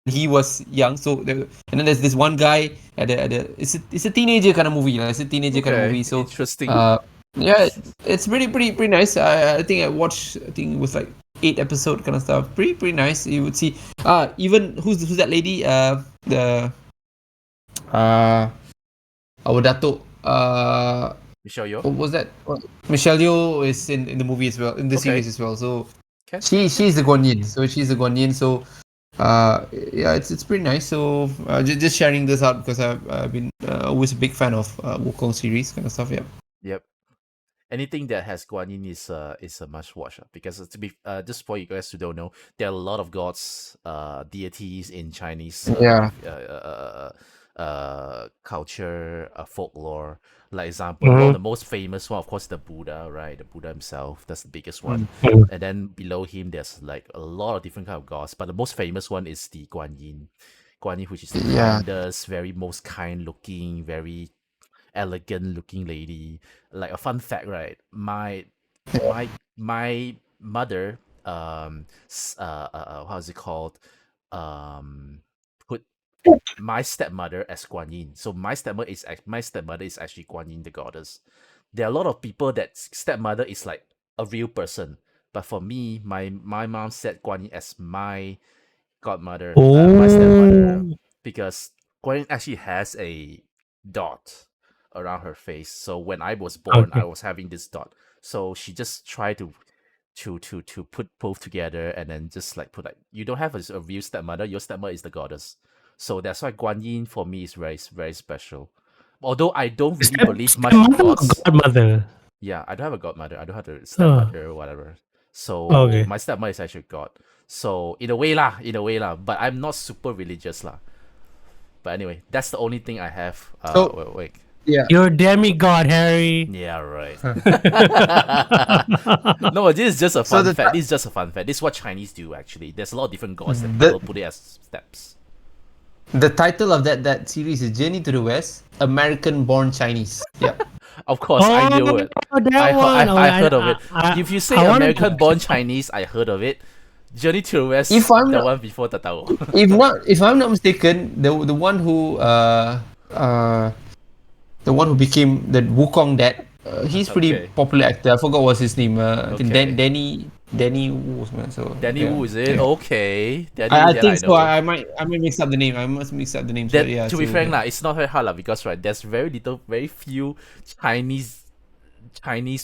he was young. And then there's this one guy at the it's a teenager kind of movie. Like, it's a teenager kind of Okay, movie. So interesting. uh, yeah, it's pretty nice. I think I watched. I think it was like 8 episode kind of stuff. Pretty nice. You would see. Even who's that lady? The our Dato. Michelle Yeoh. What was that? Michelle Yeoh is in the movie as well, in the Okay. series as well. So Okay. she's the Guanyin. So she's the Guanyin. So yeah, it's pretty nice. So just sharing this out because I've been always a big fan of Wukong series kind of stuff. Yeah. Yep. Anything that has Guan Yin is a must watch because to be just for you guys who don't know, there are a lot of gods, deities in Chinese Yeah. culture, folklore. Like example, one of the most famous one, of course, the Buddha, right? The Buddha himself, that's the biggest one. And then below him, there's like a lot of different kind of gods, but the most famous one is the Guan Yin. Guan Yin, which is the Yeah. kindest, very most kind looking, very elegant looking lady. Like a fun fact, right? My mother how's it called? Put my stepmother as Guan Yin. So my stepmother is actually Guan Yin the goddess. There are a lot of people that stepmother is like a real person. But for me, my mom said Guan Yin as my godmother, my stepmother, because Guan Yin actually has a dot around her face. So when I was born, I Okay. was having this dot. So she just tried to put both together and then just like put like you don't have a real stepmother. Your stepmother is the goddess. So that's why Guan Yin for me is very special. Although I don't really believe much in Stepmother or gods. godmother? Yeah, I don't have a godmother. I don't have a Oh, stepmother or whatever. So okay. my stepmother is actually God. So in a way lah. But I'm not super religious lah. But anyway, that's the only thing I have. So Wait. yeah. You're a demigod, Harry. Yeah, right. No, this is just a So fun the fact. ti- This is just a fun fact. This is what Chinese do actually. There's a lot of different gods that The- people put it as steps. The title of that series is Journey to the West, American Born Chinese. Yeah. Of course, I knew it. That one. I heard of it. If you say I wanted to American born Chinese, I heard of it. Journey to the West, If I'm the not- one before tak tahu. If I'm not mistaken, the one who became the Wukong dad, he's pretty Okay. popular actor. I forgot what's his name. I think Okay. Danny Wu or something. So Danny yeah. Wu, is it? Yeah. Okay. Danny I Wu, that think so. know. I might mix up the name. I must mix up the names. That, But yeah. to be so, frank, yeah. lah, it's not very hard lah, because right, there's very few Chinese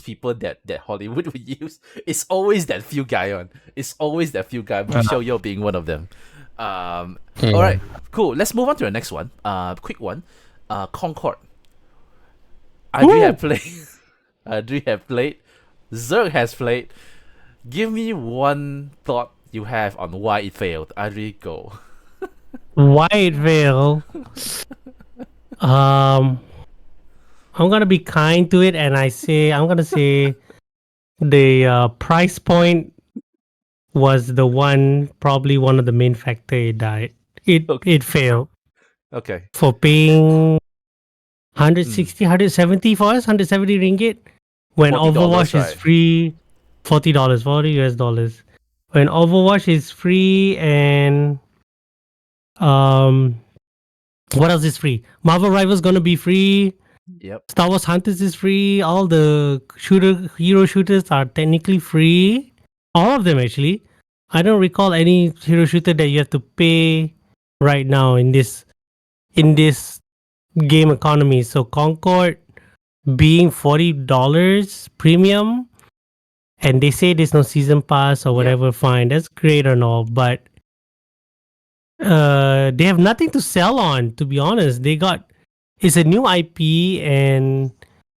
people that Hollywood would use. It's always that few guy on. It's always that few guy. Michelle Yeoh being one of them. Yeah. All right, cool. Let's move on to the next one. Quick one. Concord. Adri have played. Adri have played. Zerg has played. Give me one thought you have on why it failed. Adri, go. White Veil. I'm gonna be kind to it, and I'm gonna say the price point was probably one of the main factor it died. Okay. It failed Okay. for paying 160, 170 for us, 170 ringgit when $40, Overwatch is right? free, $40, $40 US dollars. When Overwatch is free and what else is free? Marvel Rivals gonna be free. Yep. Star Wars Hunters is free. All the hero shooters are technically free. All of them actually. I don't recall any hero shooter that you have to pay right now in this game economy. So Concord being $40 premium, and they say there's no season pass or whatever, fine. That's great and all, but they have nothing to sell on, to be honest. It's a new IP and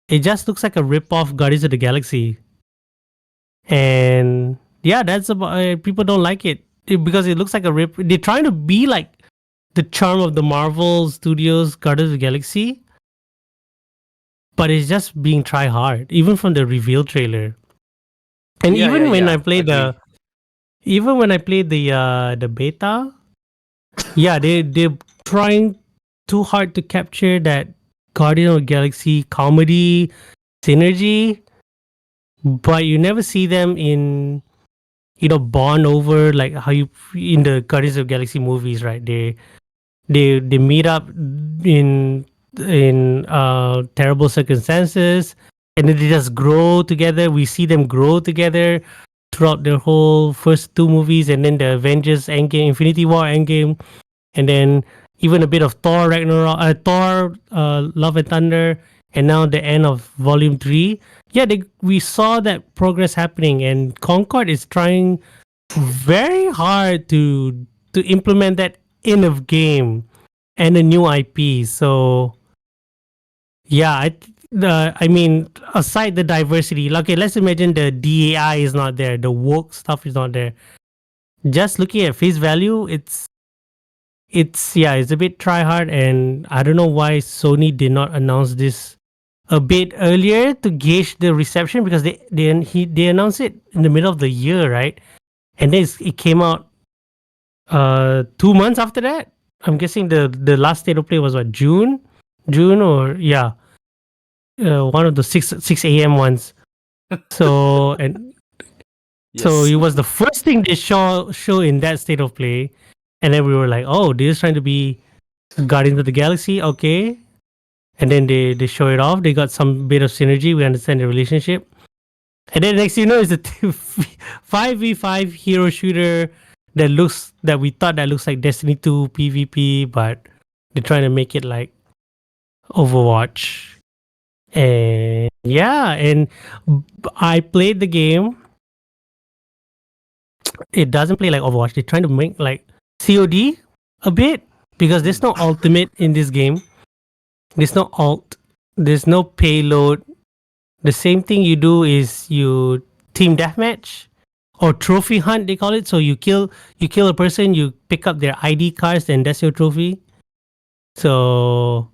it just looks like a rip-off Guardians of the Galaxy. And yeah, that's about people don't like it because it looks like a rip. They're trying to be like the charm of the Marvel Studios Guardians of the Galaxy, but it's just being try hard, even from the reveal trailer. And Yeah, yeah, even when I yeah. played Agree. the beta, yeah, they're trying too hard to capture that Guardian of the Galaxy comedy synergy, but you never see them in bond over like how you in the Guardians of the Galaxy movies, right? They meet up in terrible circumstances, and then they just grow together. We see them grow together throughout their whole first two movies, and then the Avengers Endgame, Infinity War Endgame, and then even a bit of Thor Ragnarok, Thor Love and Thunder, and now the end of Volume 3. Yeah, we saw that progress happening, and Concord is trying very hard to implement that in a game and a new IP. So yeah, I mean, aside the diversity, okay, let's imagine the DAI is not there, the woke stuff is not there. Just looking at face value, it's a bit try hard, and I don't know why Sony did not announce this a bit earlier to gauge the reception because they announced it in the middle of the year, right? And then it came out 2 months after that. I'm guessing the last state of play was what, June, or yeah, one of the 6 a.m. ones. So so Yes. it was the first thing they show in that state of play, and then we were like, oh, they're just trying to be Guardians of the Galaxy, okay. And then they show it off. They got some bit of synergy. We understand the relationship. And then next, it's a 5v5 hero shooter that we thought that looks like Destiny 2 PvP, but they're trying to make it like Overwatch. And yeah, and I played the game. It doesn't play like Overwatch. They're trying to make like COD a bit because there's no ultimate in this game. There's no ult. There's no payload. The same thing you do is you team deathmatch or trophy hunt, they call it. So you kill a person, you pick up their ID cards, and that's your trophy. So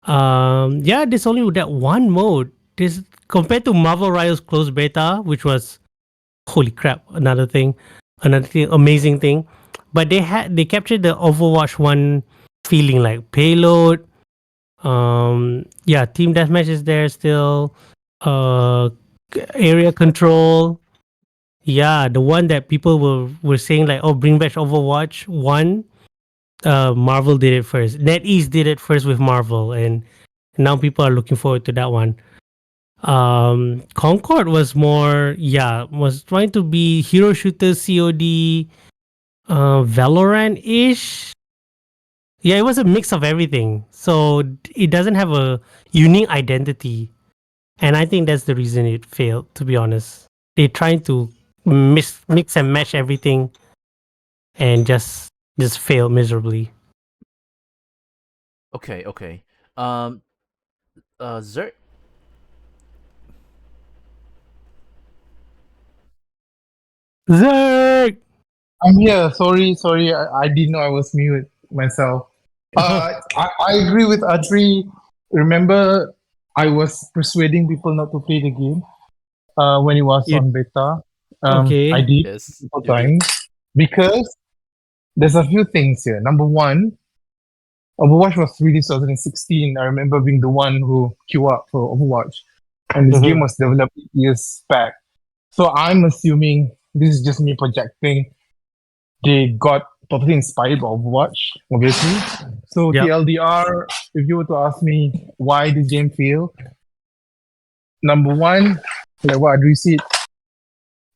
yeah, there's only that one mode. This compared to Marvel Rivals closed beta, which was holy crap, another thing, amazing thing. But they captured the Overwatch one feeling, like payload. Yeah, team deathmatch is there still. Uh, area control. Yeah, the one that people were saying like, oh, bring back Overwatch one. Marvel did it first. NetEase did it first with Marvel, and now people are looking forward to that one. Concord was was trying to be hero shooter COD, Valorant ish. Yeah, it was a mix of everything. So it doesn't have a unique identity. And I think that's the reason it failed, to be honest. They're trying to mix and match everything and just fail miserably. Okay, okay. Zerg. Zerg! I'm here. Sorry. I didn't know I was mute myself. I agree with Adri. Remember, I was persuading people not to play the game when it was You on beta. I okay? did Yes, multiple you did. times because there's a few things here. Number one, Overwatch was released 2016. I remember being the one who queue up for Overwatch, and this game Mhm. was developed years back. So I'm assuming this is just me projecting. They got totally inspired by Overwatch, obviously. So Yep. TLDR, if you were to ask me why this game failed, number one, like what Adri said,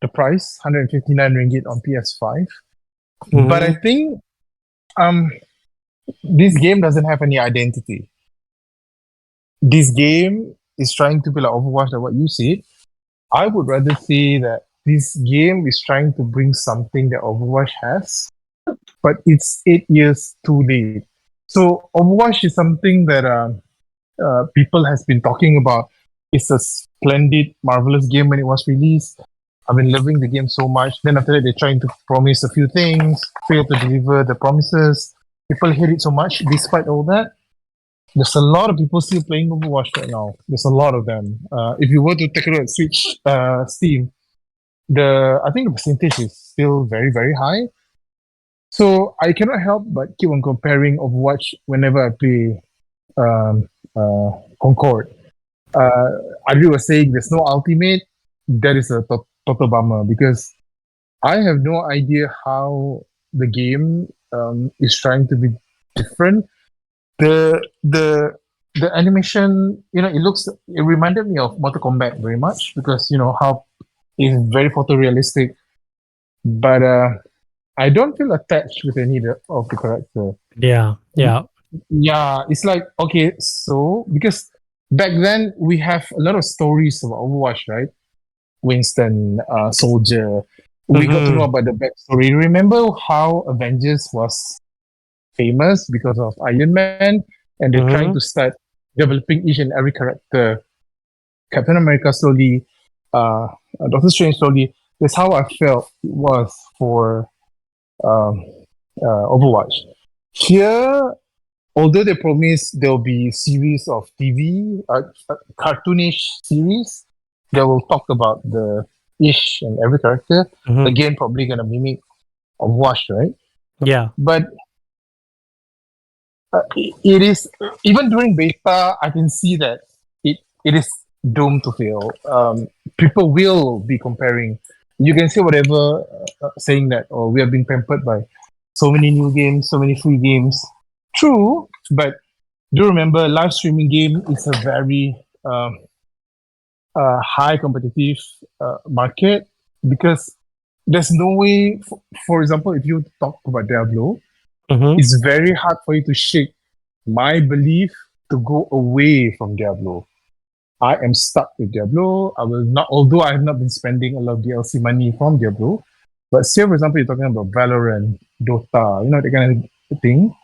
the price, 159 ringgit on PS5. But I Mhm. think um this game doesn't have any identity. This game is trying to be like Overwatch, like what you said. I would rather say that this game is trying to bring something that Overwatch has, but it's 8 years too late. So Overwatch is something that people has been talking about. It's a splendid, marvelous game when it was released. I've been loving the game so much. Then after that, they're trying to promise a few things, fail to deliver the promises. People hate it so much. Despite all that, there's a lot of people still playing Overwatch right now. There's a lot of them. If you were to take a look at Switch, Steam, I think the percentage is still very, very high. So I cannot help but keep on comparing Overwatch whenever I play Concord. Adri was saying there's no ultimate. That is a total bummer because I have no idea how the game is trying to be different. The animation, it reminded me of Mortal Kombat very much because how it's very photorealistic, but I don't feel attached with any of the character. Yeah. Yeah, it's like okay, so because back then we have a lot of stories about Overwatch, right? Winston, Soldier. We got to know about the backstory. Remember how Avengers was famous because of Iron Man, and they're trying to start developing each and every character. Captain America slowly, Doctor Strange slowly. That's how I felt it was for Overwatch. Here, although they promise there'll be series of TV, cartoonish series that will talk about the ish and every character. Again, probably gonna mimic Overwatch, right? Yeah. But it is even during beta, I can see that it is doomed to fail. People will be comparing. You can say whatever, saying that we are being pampered by so many new games, so many free games. True, but do remember, live streaming game is a very high competitive market because there's no way. For example, if you talk about Diablo, it's very hard for you to shake my belief to go away from Diablo. I am stuck with Diablo. I will not, although I have not been spending a lot of DLC money from Diablo, but say for example, you're talking about Valorant, Dota, that kind of thing.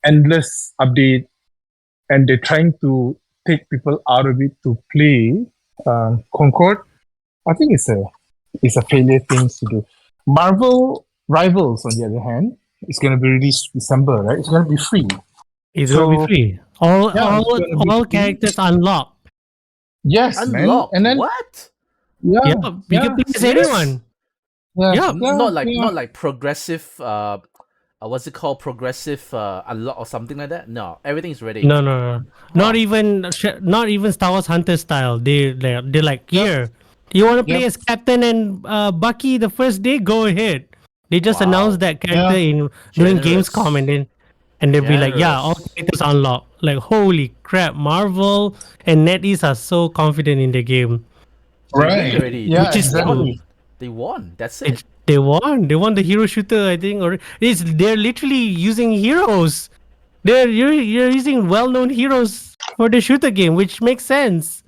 Endless update, and they're trying to take people out of it to play Concord. I think it's a failure thing to do. Marvel Rivals, on the other hand, it's gonna be released December, right? It's gonna be free. It's gonna be free. All free. characters unlocked. Yes, Unlocked. man. And then What? You can play as anyone. Yeah. Not like progressive. What's it called? Progressive unlock or something like that. No, everything's ready. No. Not even Star Wars Hunter style. They're like, here. You want to play as Captain and Bucky the first day? Go ahead. They just announced that character during Gamescom, and they'll be like, yeah, all characters unlocked. Like, holy crap! Marvel and NetEase are so confident in the game. Right. Already. Yeah, Which is exactly. They won. That's it. They won. They won the hero shooter, I think, or they're literally using heroes. You're using well-known heroes for the shooter game, which makes sense.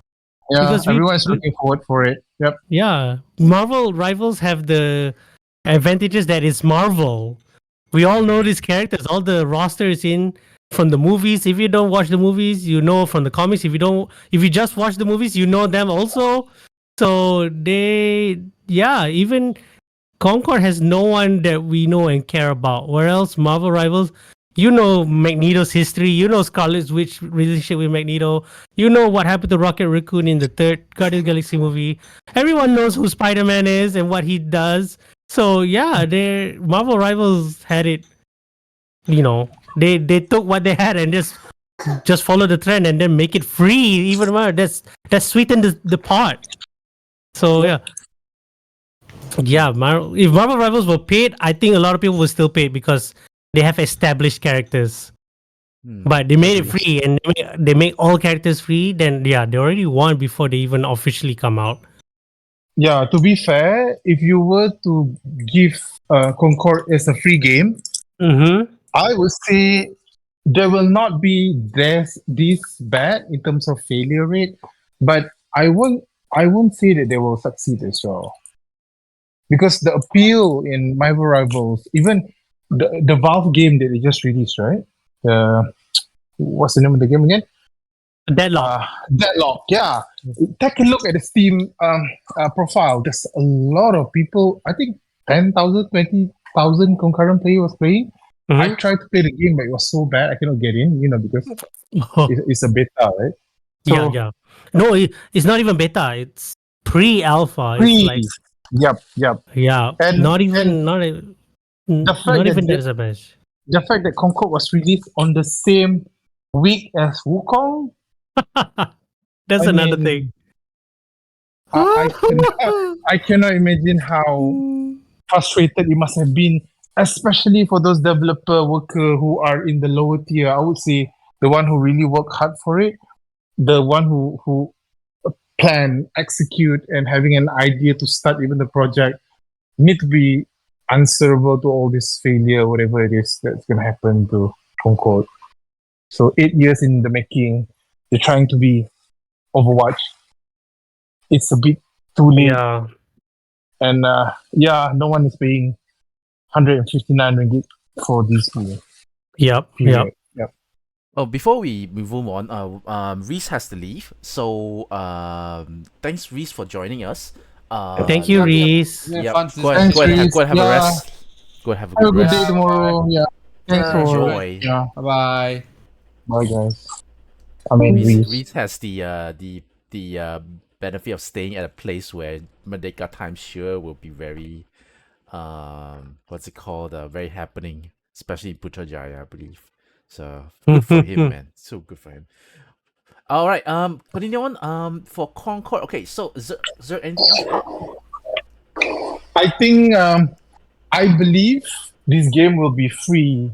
Yeah, Because everyone's looking forward for it. Yep. Yeah, Marvel Rivals have the advantages that it's Marvel. We all know these characters. All the roster is in from the movies. If you don't watch the movies, you know from the comics. If you just watch the movies, you know them also. So even Concord has no one that we know and care about. Where else? Marvel Rivals, you know Magneto's history. You know Scarlet Witch relationship with Magneto. You know what happened to Rocket Raccoon in the third Guardians of the Galaxy movie. Everyone knows who Spider-Man is and what he does. So yeah, Marvel Rivals had it. They took what they had and just follow the trend and then make it free even more. That's sweetened the pot. So yeah. Yeah, if Marvel Rivals were paid, I think a lot of people would still pay because they have established characters. But they made it free and they make all characters free, then yeah, they already won before they even officially come out. Yeah, to be fair, if you were to give Concord as a free game, I would say there will not be this bad in terms of failure rate, but I won't say that they will succeed as well. Because the appeal in Marvel Rivals, even the Valve game that they just released, right? What's the name of the game again? Deadlock. Deadlock, yeah. take a look at the Steam profile. There's a lot of people. I think 10,000, 20,000 concurrent players was playing. I Mhm. tried to play the game, but it was so bad I cannot get in. Because it's a beta, right? Yeah, So yeah. No, it's not even beta. It's pre-alpha. It's free. like Yep. yeah, And not and even the fact not that even there's a match. the fact that Concord was released on the same week as Wukong, That's I another thing. mean, I cannot imagine how frustrated it must have been, especially for those developer worker who are in the lower tier. I would say the one who really work hard for it, the one who plan, execute, and having an idea to start even the project need to be answerable to all this failure, whatever it is that's gonna happen to Concord. So 8 years in the making, they're trying to be Overwatch. It's a bit too late, Yeah. and no one is paying 159 ringgit for this game. Yep. Period. Yep. Oh, before we move on, Reese has to leave. So, thanks, Reese, for joining us. Thank you, Yeah, Reese. yeah, Yep. fun Go ahead, Thanks, go ahead, Reese. go ahead, have a Yeah. rest. Go ahead, have a Have a good good rest. day tomorrow. Yeah. Thanks for Enjoy. Yeah. Bye. Bye, guys. I mean, Reese, Reese. Reese has the benefit of staying at a place where Merdeka time sure will be very what's it called, very happening, especially in Putrajaya, I believe. So good for him, man. So good for him. All right. Continue on. For Concord. Okay. So is there anything else to add? I think I believe this game will be free.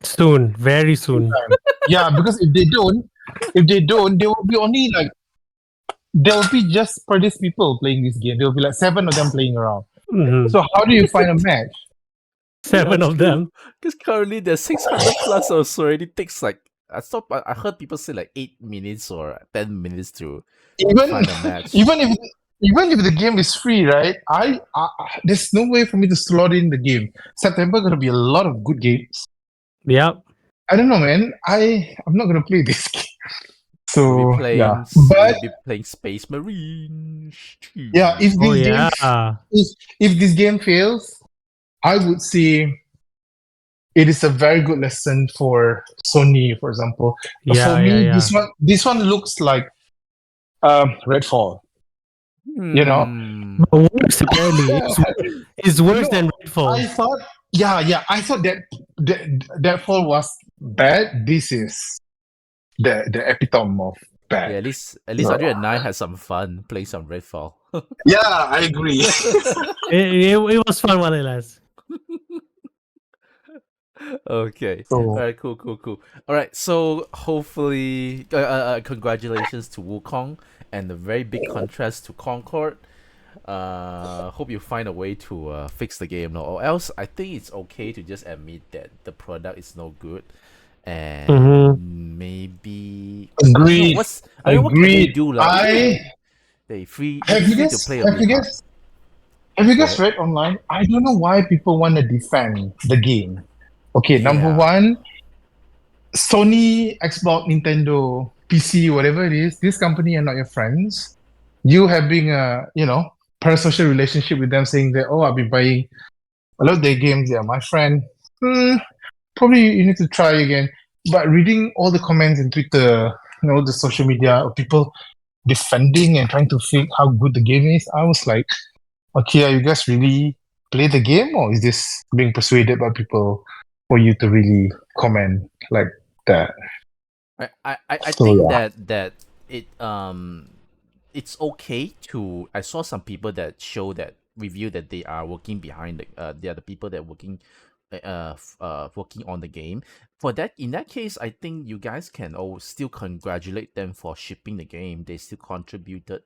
Soon, very soon. Yeah, because if they don't, there will be only like there will be just for these people playing this game. There will be like 7 of them playing around. Mhm. So how do you find a match? 7 of them. Because currently there's 600 plus, or so already takes like I heard people say like 8 minutes or 10 minutes to Even find a match. even if the game is free, right? There's no way for me to slot in the game. September gonna be a lot of good games. Yep. I don't know, man. I'm not gonna play this game. So yeah, We'll but be playing Space Marine. yeah, if Oh this game yeah. if this game fails, I would say it is a very good lesson for Sony, for example. Yeah, For me, yeah. this one looks like Redfall. You know, But worse apparently. It's worse No, than Redfall. I thought, yeah, I thought that fall was bad. This is the epitome of bad. Yeah, at least No. Adrian and I had some fun playing some Redfall. Yeah, I agree. It was fun while it lasts. Okay. So- All right. Cool. All right. So hopefully, congratulations to Wukong and the very big contrast to Concord. Hope you find a way to fix the game, or else I think it's okay to just admit that the product is no good, and maybe Agreed. what can they Agreed. do, like? They free to play a bit hard. Have you Go guys ahead. read online? I don't know why people want to defend the game. Okay, number Yeah. one, Sony, Xbox, Nintendo, PC, whatever it is, this company are not your friends. You having a parasocial relationship with them, saying that, oh, I've been buying a lot of their games, they are my friend. Probably you need to try again. But reading all the comments in Twitter, the social media of people defending and trying to fake how good the game is, I was like, okay, are you guys really play the game, or is this being persuaded by people for you to really comment like that? I So, think yeah. that it's okay to. I saw some people that show that review that they are working behind they are the people that working working on the game. In that case, I think you guys can still congratulate them for shipping the game. They still contributed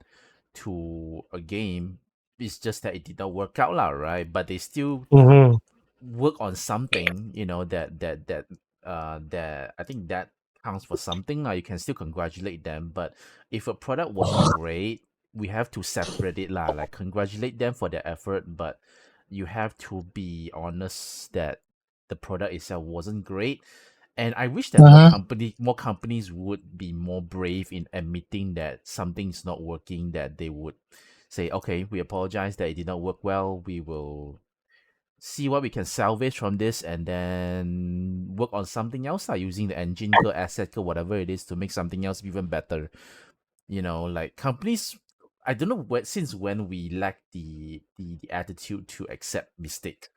to a game. It's just that it did not work out, lah, right? But they still work on something, that I think that counts for something. Like, you can still congratulate them, but if a product wasn't great, we have to separate it, lah. Like, congratulate them for their effort, but you have to be honest that the product itself wasn't great. And I wish that more companies would be more brave in admitting that something's not working, that they would say, okay, we apologize that it did not work well. We will see what we can salvage from this and then work on something else, like using the engine or asset or whatever it is to make something else even better. Like companies, I don't know since when we lack the attitude to accept mistake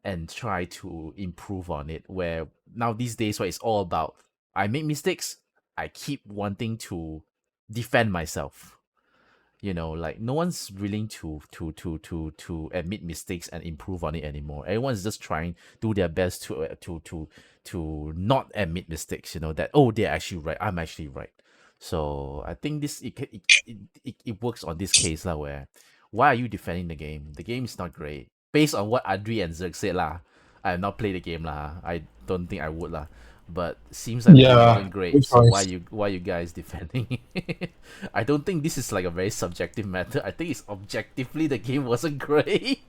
and try to improve on it, where now these days it's all about, I make mistakes, I keep wanting to defend myself. Like no one's willing to admit mistakes and improve on it anymore. Everyone's just trying do their best to not admit mistakes. That, oh, they're actually right, I'm actually right. So I think this it works on this case lah, where why are you defending the game? The game is not great. Based on what Adri and Zergg said lah, I have not played the game lah. I don't think I would lah. But seems like the game wasn't great. good So choice. why you guys defending it? I don't think this is like a very subjective matter. I think it's objectively the game wasn't great.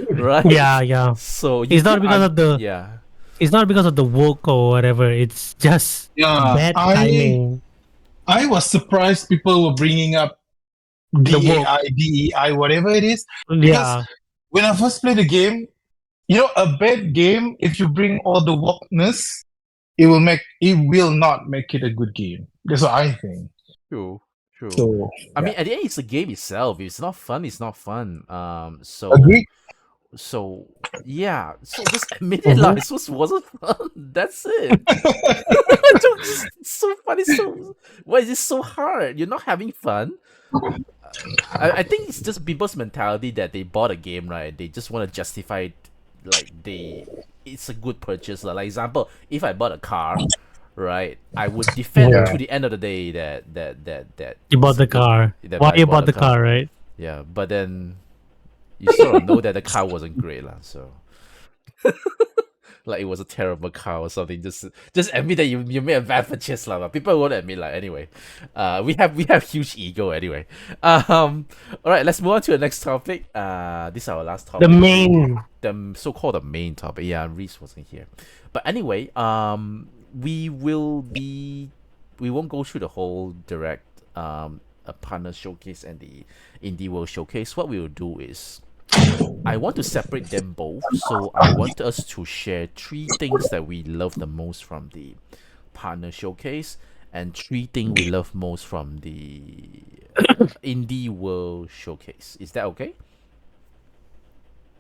Right? Yeah. So It's not because of the yeah. it's not because of the work or whatever. It's just Yeah, bad timing. I was surprised people were bringing up The work. DEI, whatever it is. Because Yeah. when I first played the game, a bad game, if you bring all the wokeness, it will not make it a good game. That's what I think. True. So I mean, at the end, it's the game itself. If it's not fun, it's not fun. So agree. So yeah, so just admit it lah. It just wasn't fun. That's it. It's so funny. So why is this so hard? You're not having fun. I think it's just people's mentality that they bought a game, right? They just want to justify it, like it's a good purchase lah. Like example, if I bought a car, right, I would defend to the end of the day that You bought it's the a good- car. that Why I you bought the car, right? Yeah, but then you sort of know that the car wasn't great lah. So like it was a terrible car or something. Just admit that you made a bad purchase lah. But people won't admit like anyway. We have huge ego anyway. All right, let's move on to the next topic. This is our last topic. The so-called the main topic. Yeah, Reese wasn't here. But anyway, we won't go through the whole direct a partner showcase and the indie world showcase. What we will do is I want to separate them both. So I want us to share 3 things that we love the most from the partner showcase and 3 things we love most from the indie world showcase. Is that okay?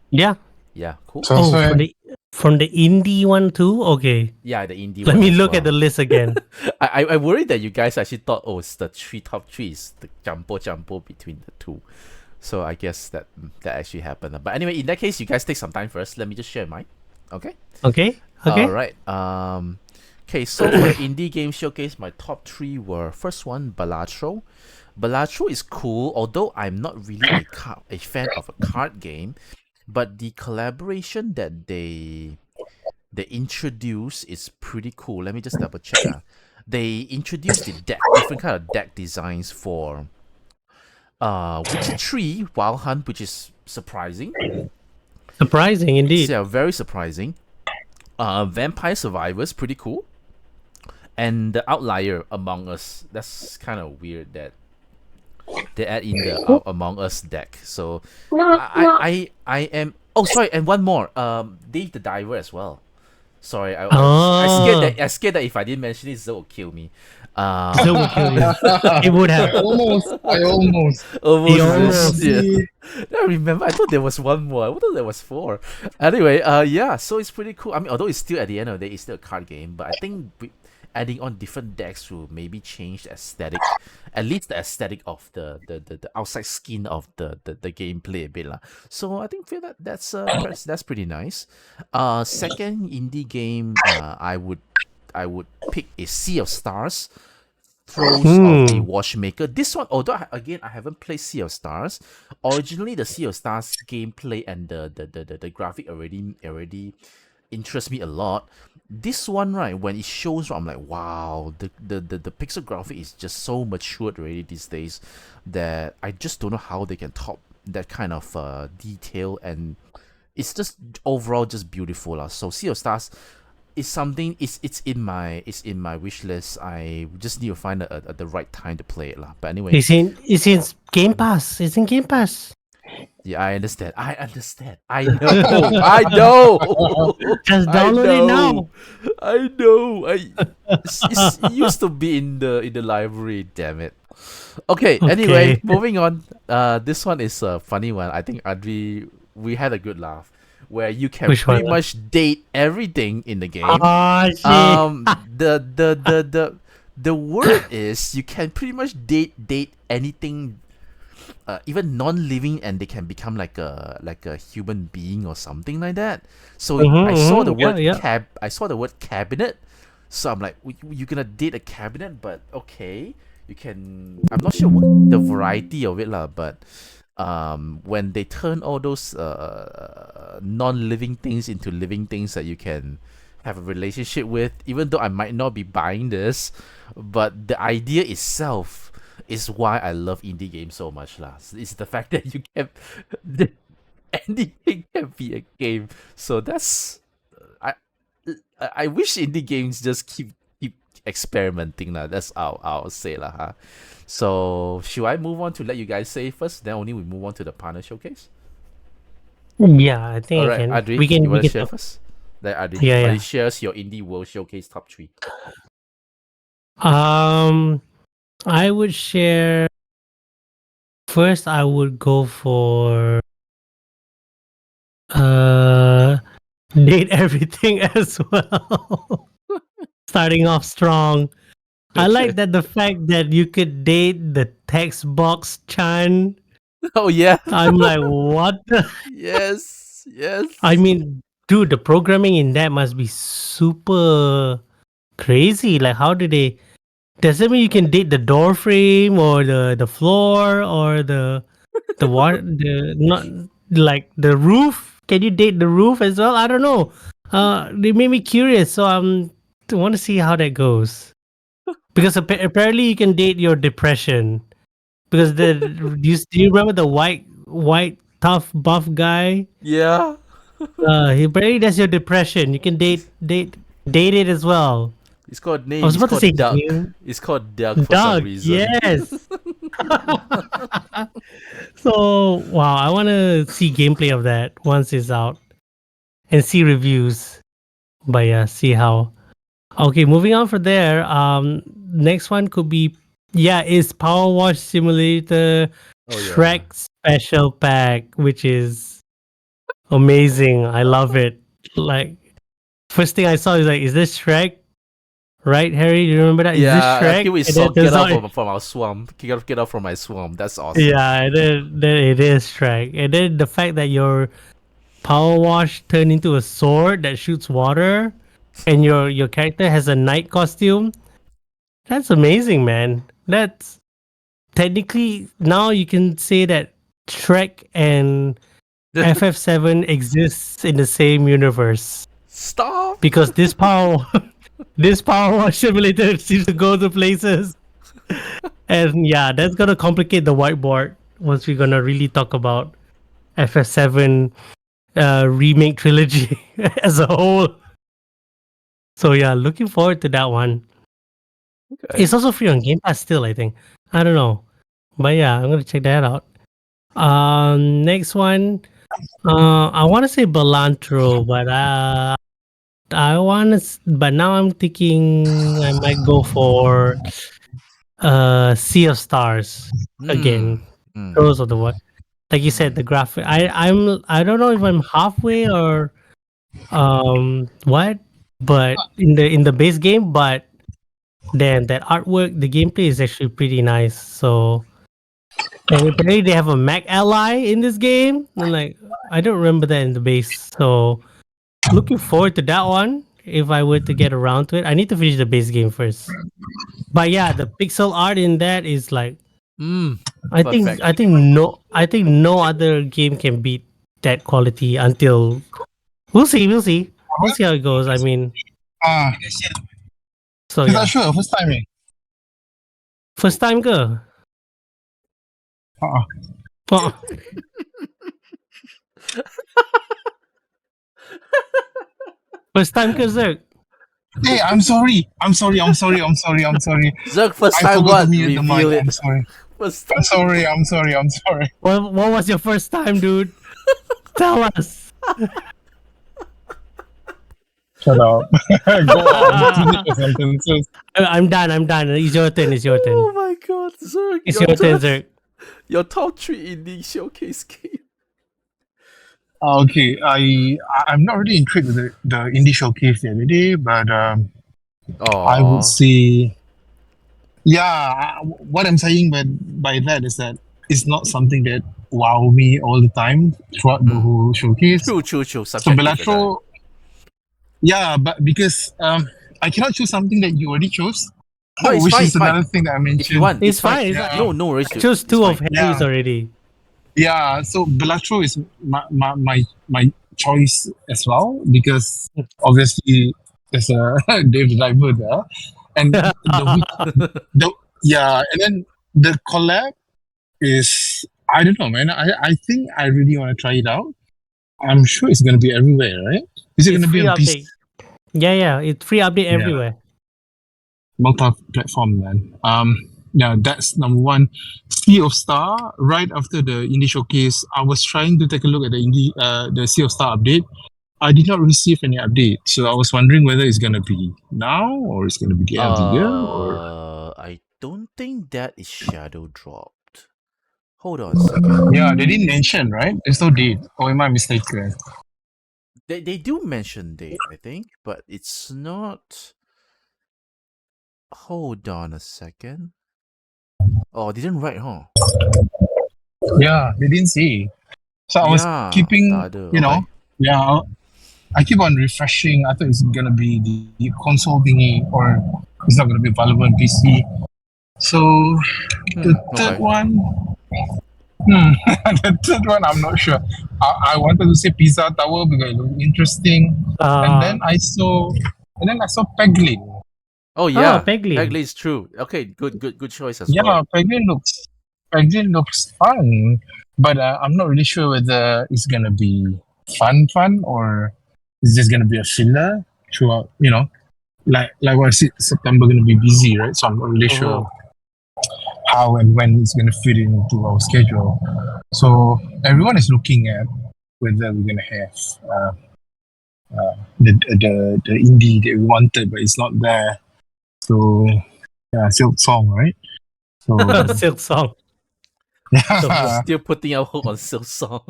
Yeah. Yeah, cool. Sounds Oh, fine. from the indie one too? Okay. Yeah, the indie Let one me as look at the well. list again. I worried that you guys actually thought, oh, it's the top three is the jumbo between the two. So I guess that actually happened. But anyway, in that case, you guys take some time first. Let me just share mine. Okay? Okay. All right. Okay, so for the indie game showcase, my top 3 were, first one, Balatro. Balatro is cool, although I'm not really a fan of a card game, but the collaboration that they introduce is pretty cool. Let me just double check. They introduced the different kind of deck designs for Witcher 3 Wild Hunt, which is surprising. Surprising indeed. Yeah, very surprising. Vampire Survivors, pretty cool. And the Outlier Among Us. That's kind of weird that they add in the Among Us deck. So I am. Oh, sorry, and one more. Dave the Diver as well. Sorry, I scared that if I didn't mention it, Zergg will kill me. Zergg will kill you. It would have. I almost. Almost. Yeah. I remember. I thought there was one more. I thought there was 4. Anyway, yeah. So it's pretty cool. I mean, although it's still at the end of the day, it's still a card game. But I think adding on different decks will maybe change the aesthetic, at least the aesthetic of the outside skin of the gameplay a bit lah. So I think feel that's pretty nice. Second indie game, I would pick a Sea of Stars. Throes of the Watchmaker. This one, although I haven't played Sea of Stars. Originally, the Sea of Stars gameplay and the graphic already interests me a lot. This one, right, when it shows, I'm like, wow, the pixel graphic is just so matured already these days that I just don't know how they can top that kind of detail, and it's just overall just beautiful lah. So Sea of Stars, it's something. It's in my wish list. I just need to find the right time to play it lah. But anyway, It's in Game Pass. It's in Game Pass. yeah, I understand. I understand. I know. I know. Just I download it now. know. I know. It used to be in the library. Damn it. Okay. Anyway, Okay. moving on. This one is a funny one. I think Adri, we had a good laugh, where you can Which pretty one? much date everything in the game. Ah, shit. The word is you can pretty much date anything, even non-living, and they can become like a human being or something like that. So I saw the word yeah. I saw the word cabinet. So I'm like, you're gonna date a cabinet, but okay, you can. I'm not sure what the variety of it lah, but when they turn all those non-living things into living things that you can have a relationship with, even though I might not be buying this, but the idea itself is why I love indie games so much lah. It's the fact that you can anything can be a game. So that's I I wish indie games just keep experimenting lah. That's I'll say lah. Huh? So should I move on to let you guys say first? Then only we move on to the partner showcase. Yeah, I think All I right, can. Adri, We can. you We want to can. share first? Let Adri. Yeah, Adri yeah. shares your indie world showcase top 3. I would share. First, I would go for date everything as well. Starting off strong. I like that the fact that you could date the text box Chan. Oh yeah. I'm like, what the? Yes. Yes. I mean, dude, the programming in that must be super crazy. Like, how do they? Does that mean you can date the door frame or the floor or the what the not like the roof? Can you date the roof as well? I don't know. They made me curious, so I want to see how that goes. Because apparently you can date your depression. Because do you remember the white tough buff guy? Yeah. Apparently that's your depression. You can date it as well. It's called I name. was It's about to say called Duck. name. It's called Duck for some Doug, reason. yes. So wow, I want to see gameplay of that once it's out and see reviews. But yeah, see how. Okay, moving on from there. Next one could be is Power Wash Simulator Oh yeah. Shrek Special Pack, which is amazing. I love it. Like first thing I saw is like, is this Shrek? Right, Harry? Do you remember that? Is this Yeah, I Shrek? think we And saw then turns get out out from our swamp. Get out from my swamp. That's awesome. yeah, then it is Shrek. And then the fact that your power wash turned into a sword that shoots water, and your character has a knight costume. That's amazing, man. That's technically now you can say that Shrek and FF7 exists in the same universe Stop. because this power wash simulator seems to go to places. And yeah, that's gonna complicate the whiteboard once we're gonna really talk about FF7 remake trilogy as a whole. So yeah, looking forward to that one. Okay. It's also free on Game Pass still, I think. I don't know. But yeah, I'm gonna check that out. Next one. I wanna say Balantro, but but now I'm thinking I might go for Sea of Stars again. Mm. Those are the what, like you said, the graphic. I don't know if I'm halfway or what, but in the base game, but then that artwork, the gameplay is actually pretty nice. So and apparently they have a Mac ally in this game. And like I don't remember that in the base. So looking forward to that one. If I were to get around to it, I need to finish the base game first. But yeah, the pixel art in that is like Perfect. I think no other game can beat that quality until we'll see. We'll see how it goes. I mean, Ah, so is yeah. that sure? First time, eh? First time ke? Uh-uh. Oh, first time ke, Zerg? Hey, I'm sorry. I'm sorry. Zerg, first I time forgot to what? mute the mic. Reveal it. I'm sorry. First I'm time. sorry. I'm sorry. I'm sorry. What was your first time, dude? Tell us. Shut up. Go on. Finish your sentences. I'm done. I'm done. It's your turn. It's your turn. Oh my god, Zerg, It's your your turn, turn. sir. Your top 3 indie showcase game. Okay, I'm not really intrigued with the indie showcase the other day, but I would Oh, say, yeah, what I'm saying by that is that it's not something that wow me all the time throughout the whole showcase. true. So Subjective, that's right. Bellatrix, yeah, but because I cannot choose something that you already chose, No, it's which fine. is It's fine. another thing that I If you mentioned. want, It's it's fine. fine. It's Yeah. fine. No worries. I Dude. chose It's 2 fine. of Henry's Yeah. already. Yeah, so Bellatrix is my choice as well because obviously there's a Dave Driver there, and the yeah, and then the collab is I don't know, man. I think I really want to try it out. I'm sure it's gonna be everywhere, right? Is it It's gonna be free on PC? update. Yeah. It's free update Yeah, everywhere. multi-platform, man. Yeah, that's number one. Sea of Star. Right after the indie showcase, I was trying to take a look at the Sea of Star update. I did not receive any update, so I was wondering whether it's gonna be now or it's gonna be the end of the year or. I don't think that is shadow dropped. Hold on a second. Yeah, they didn't mention, right? There's no date. Or am I mistaken? They do mention date, I think, but it's not. Hold on a second. Oh, they didn't write, huh? Yeah, they didn't say. So I was Yeah, keeping, tak ada. you know, Okay. yeah, I keep on refreshing. I thought it's gonna be the console thingy or it's not gonna be available on PC. So the third Okay. one, the third one, I'm not sure. I wanted to say Pizza Tower because it looked interesting, and then I saw Peglin. Oh yeah, Peglin. Peglin is true. Okay, good choice as Yeah, well. Peglin looks fun, but I'm not really sure whether it's gonna be fun or it's just gonna be a filler throughout. You know, like what I said, September gonna be busy, right? So I'm not really sure how and when it's gonna fit into our schedule. So everyone is looking at whether we're gonna have the indie that we wanted, but it's not there. So yeah, Silk Song, right? So Silk Song. yeah, Still putting out hope on Silsong.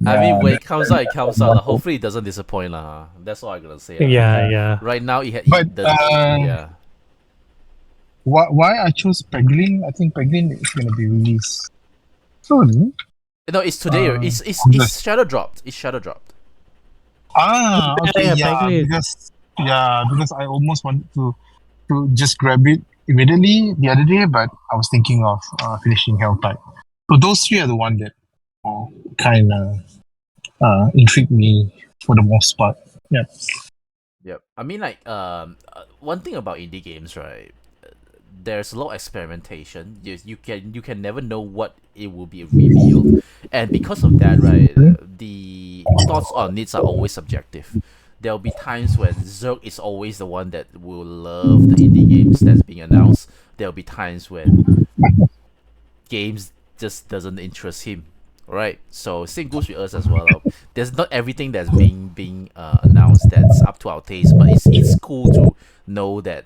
I mean, yeah, when it comes out, it comes out. Hopefully, it doesn't disappoint, lah. That's all I'm gonna say. Yeah. Right now, But yeah. why I chose Peglin? I think Peglin is gonna be released soon. No, it's today. It's August. shadow dropped. It's shadow dropped. Okay, Peglin. because I almost wanted to just grab it immediately the other day, but I was thinking of finishing Helltide. So those three are the one that kind of intrigued me for the most part. Yeah. Yep. I mean, like, one thing about indie games, right? There's a lot of experimentation. You can never know what it will be revealed, and because of that, right, the thoughts on it are always subjective. There'll be times when Zerg is always the one that will love the indie games that's being announced. There'll be times when games just doesn't interest him. Right, so same goes with us as well. There's not everything that's being announced that's up to our taste, but it's cool to know that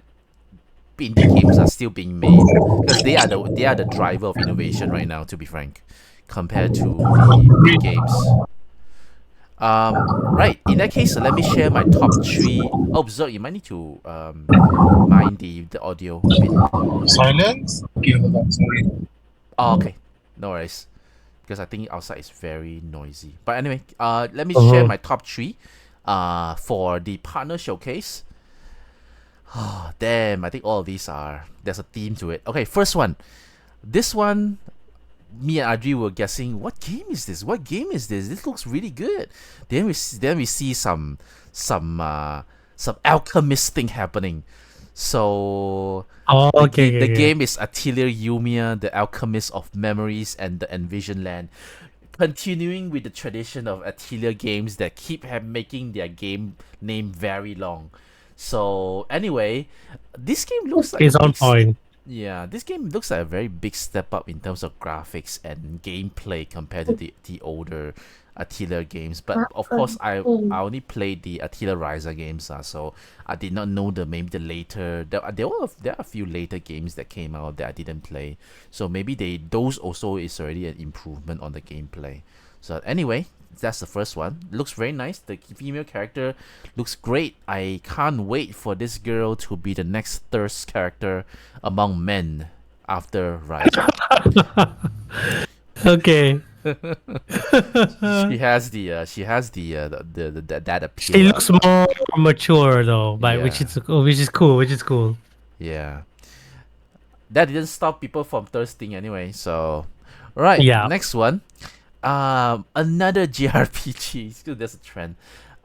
indie games are still being made because they are the driver of innovation right now. To be frank, compared to the big games. Right. In that case, let me share my top 3. Oh, Zerg, you might need to mind the audio a bit. Silence. Okay, hold on. Sorry. Oh, okay. No worries. Because I think outside is very noisy. But anyway, let me share my top 3 for the partner showcase. Oh, damn, I think all of these there's a theme to it. Okay, first one. This one, me and Adri were guessing, what game is this? What game is this? This looks really good. Then we see some alchemist thing happening. So the game is Atelier Yumia, the Alchemist of Memories and the Envision Land. Continuing with the tradition of Atelier games that keep making their game name very long. So anyway, this game looks like a It's on big point. yeah, this game looks like a very big step up in terms of graphics and gameplay compared to the older Attila games. But of course, I only played the Attila Riser games, so I did not know maybe the later there are a few later games that came out that I didn't play. So maybe those also is already an improvement on the gameplay. So anyway, that's the first one. Looks very nice. The female character looks great. I can't wait for this girl to be the next thirst character among men after Riser. Okay. She has that She appeal. looks more mature though, but Yeah. which is cool. Which is cool. Yeah. That didn't stop people from thirsting anyway. So, all right, Yeah. next one. Another JRPG. Still, there's a trend.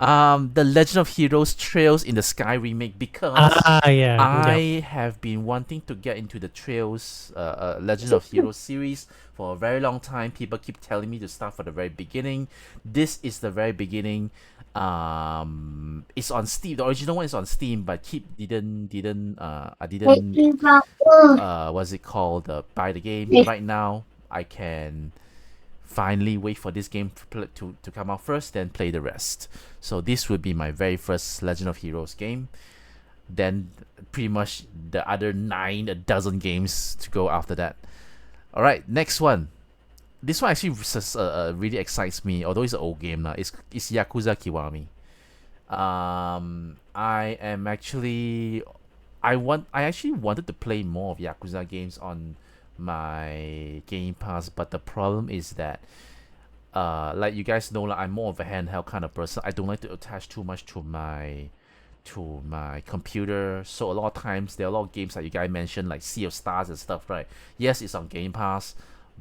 The Legend of Heroes Trails in the Sky remake, because Yeah. Yep. I have been wanting to get into the Trails, Legend of Heroes series for a very long time. People keep telling me to start from the very beginning. This is the very beginning. It's on Steam. The original one is on Steam, but I didn't what's it called? Buy the game. Right now, I can finally wait for this game to come out first, then play the rest. So this would be my very first Legend of Heroes game. Then pretty much the other a dozen games to go after that. All right, next one. This one actually really excites me, although it's an old game now. It's Yakuza Kiwami. I am actually I actually wanted to play more of Yakuza games on my Game Pass, but the problem is that like you guys know, like, I'm more of a handheld kind of person. I don't like to attach too much to my computer. So a lot of times there are a lot of games like you guys mentioned, like Sea of Stars and stuff, right? Yes, it's on Game Pass,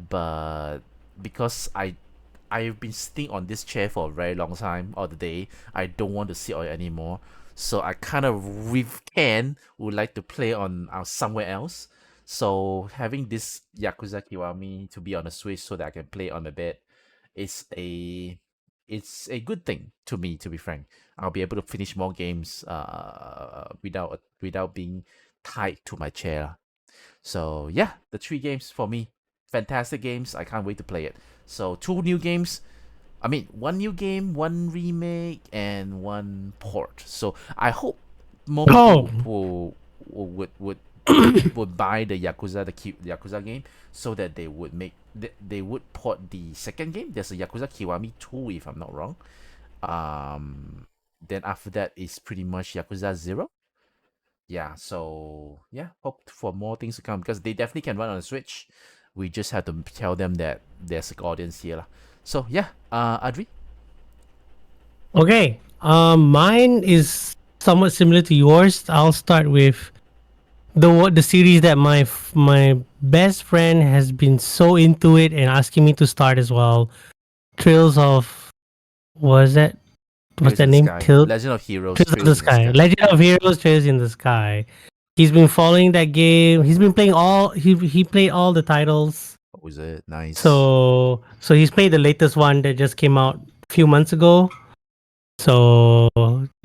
but because I've been sitting on this chair for a very long time of the day, I don't want to sit on it anymore. So I kind of would like to play on somewhere else. So having this Yakuza Kiwami to be on the Switch so that I can play on the bed is it's a good thing to me, to be frank. I'll be able to finish more games without being tied to my chair. So yeah, the 3 games for me, fantastic games. I can't wait to play it. So 2 new games. I mean, 1 new game, 1 remake, and 1 port. So I hope more Oh. people would would buy the Yakuza game, so that they would port the second game. There's a Yakuza Kiwami 2, if I'm not wrong. Then after that is pretty much Yakuza 0. Yeah, so yeah, hope for more things to come, because they definitely can run on the Switch. We just have to tell them that there's an audience here lah. So yeah, Adri. Okay. Mine is somewhat similar to yours. I'll start with the series that my best friend has been so into it and asking me to start as well. Trails of was that what's Trails in that the name? Sky. Trails Legend of Heroes. of the Sky. Legend of Heroes Trails in the Sky. He's been following that game. He's been playing he played all the titles. What was it? Nice. So he's played the latest one that just came out a few months ago. So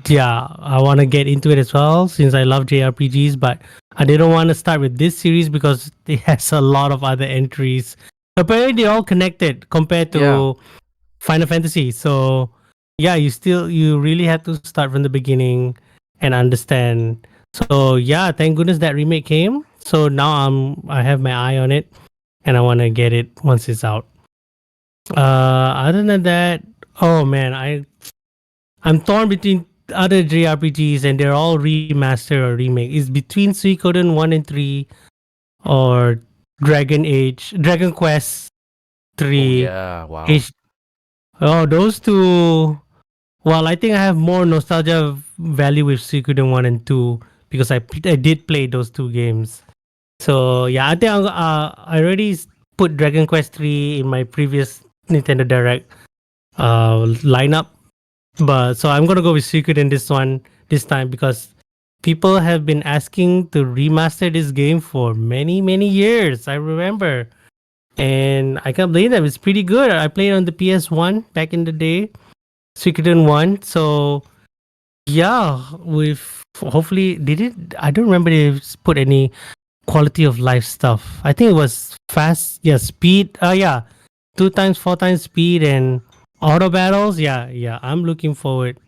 yeah, I want to get into it as well since I love JRPGs, but I didn't want to start with this series because it has a lot of other entries. Apparently, they're all connected compared to Yeah. Final Fantasy. So yeah, you really have to start from the beginning and understand. So yeah, thank goodness that remake came. So now I have my eye on it, and I want to get it once it's out. Other than that, oh man, I'm torn between other JRPGs and they're all remaster or remake. It's between Suikoden 1 and 3 or Dragon Quest Oh 3. yeah. Wow. Those two. Well, I think I have more nostalgia value with Suikoden 1 and 2 because I did play those 2 games. So yeah, I think I already put Dragon Quest 3 in my previous Nintendo Direct lineup. But so I'm gonna go with Suikoden this time because people have been asking to remaster this game for many years. I remember, and I can't believe them. It's pretty good. I played on the PS1 back in the day, Suikoden 1. So yeah, with hopefully they did. I don't remember they put any quality of life stuff. I think it was fast. Yeah, speed. Yeah, 2 times, 4 times speed and auto battles. Yeah. I'm looking forward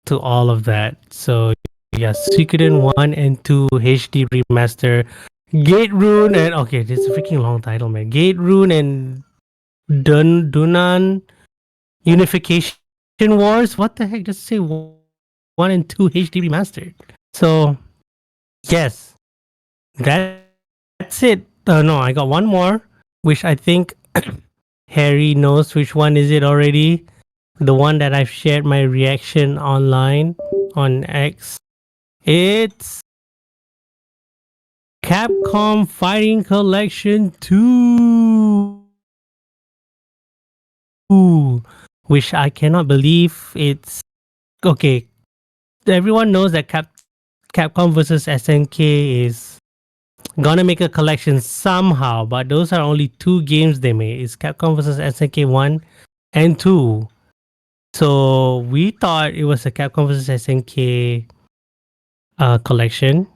to all of that. So yeah, Suikoden 1 and 2 HD remaster, Gate Rune and okay, this is a freaking long title, man. Gate Rune and Dunan Unification Wars. What the heck? Just say 1 and 2 HD remastered. So yes, that's it. No, I got one more, which I think Harry knows which one is it already. The one that I've shared my reaction online on X. It's Capcom Fighting Collection 2, which I cannot believe it's okay. Everyone knows that Capcom versus SNK is gonna make a collection somehow, but those are only 2 games they made. It's Capcom versus SNK 1 and 2. So we thought it was a Capcom versus SNK collection,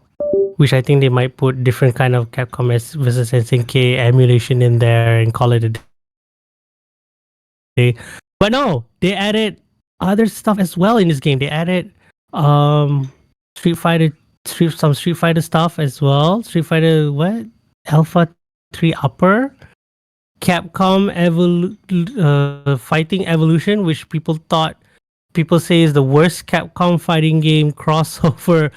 which I think they might put different kind of Capcom versus SNK emulation in there and call it a day. But no, they added other stuff as well in this game. They added Street Fighter, some Street Fighter stuff as well. Street Fighter what? Alpha 3 Upper, Capcom Fighting Evolution, which people say is the worst Capcom fighting game crossover.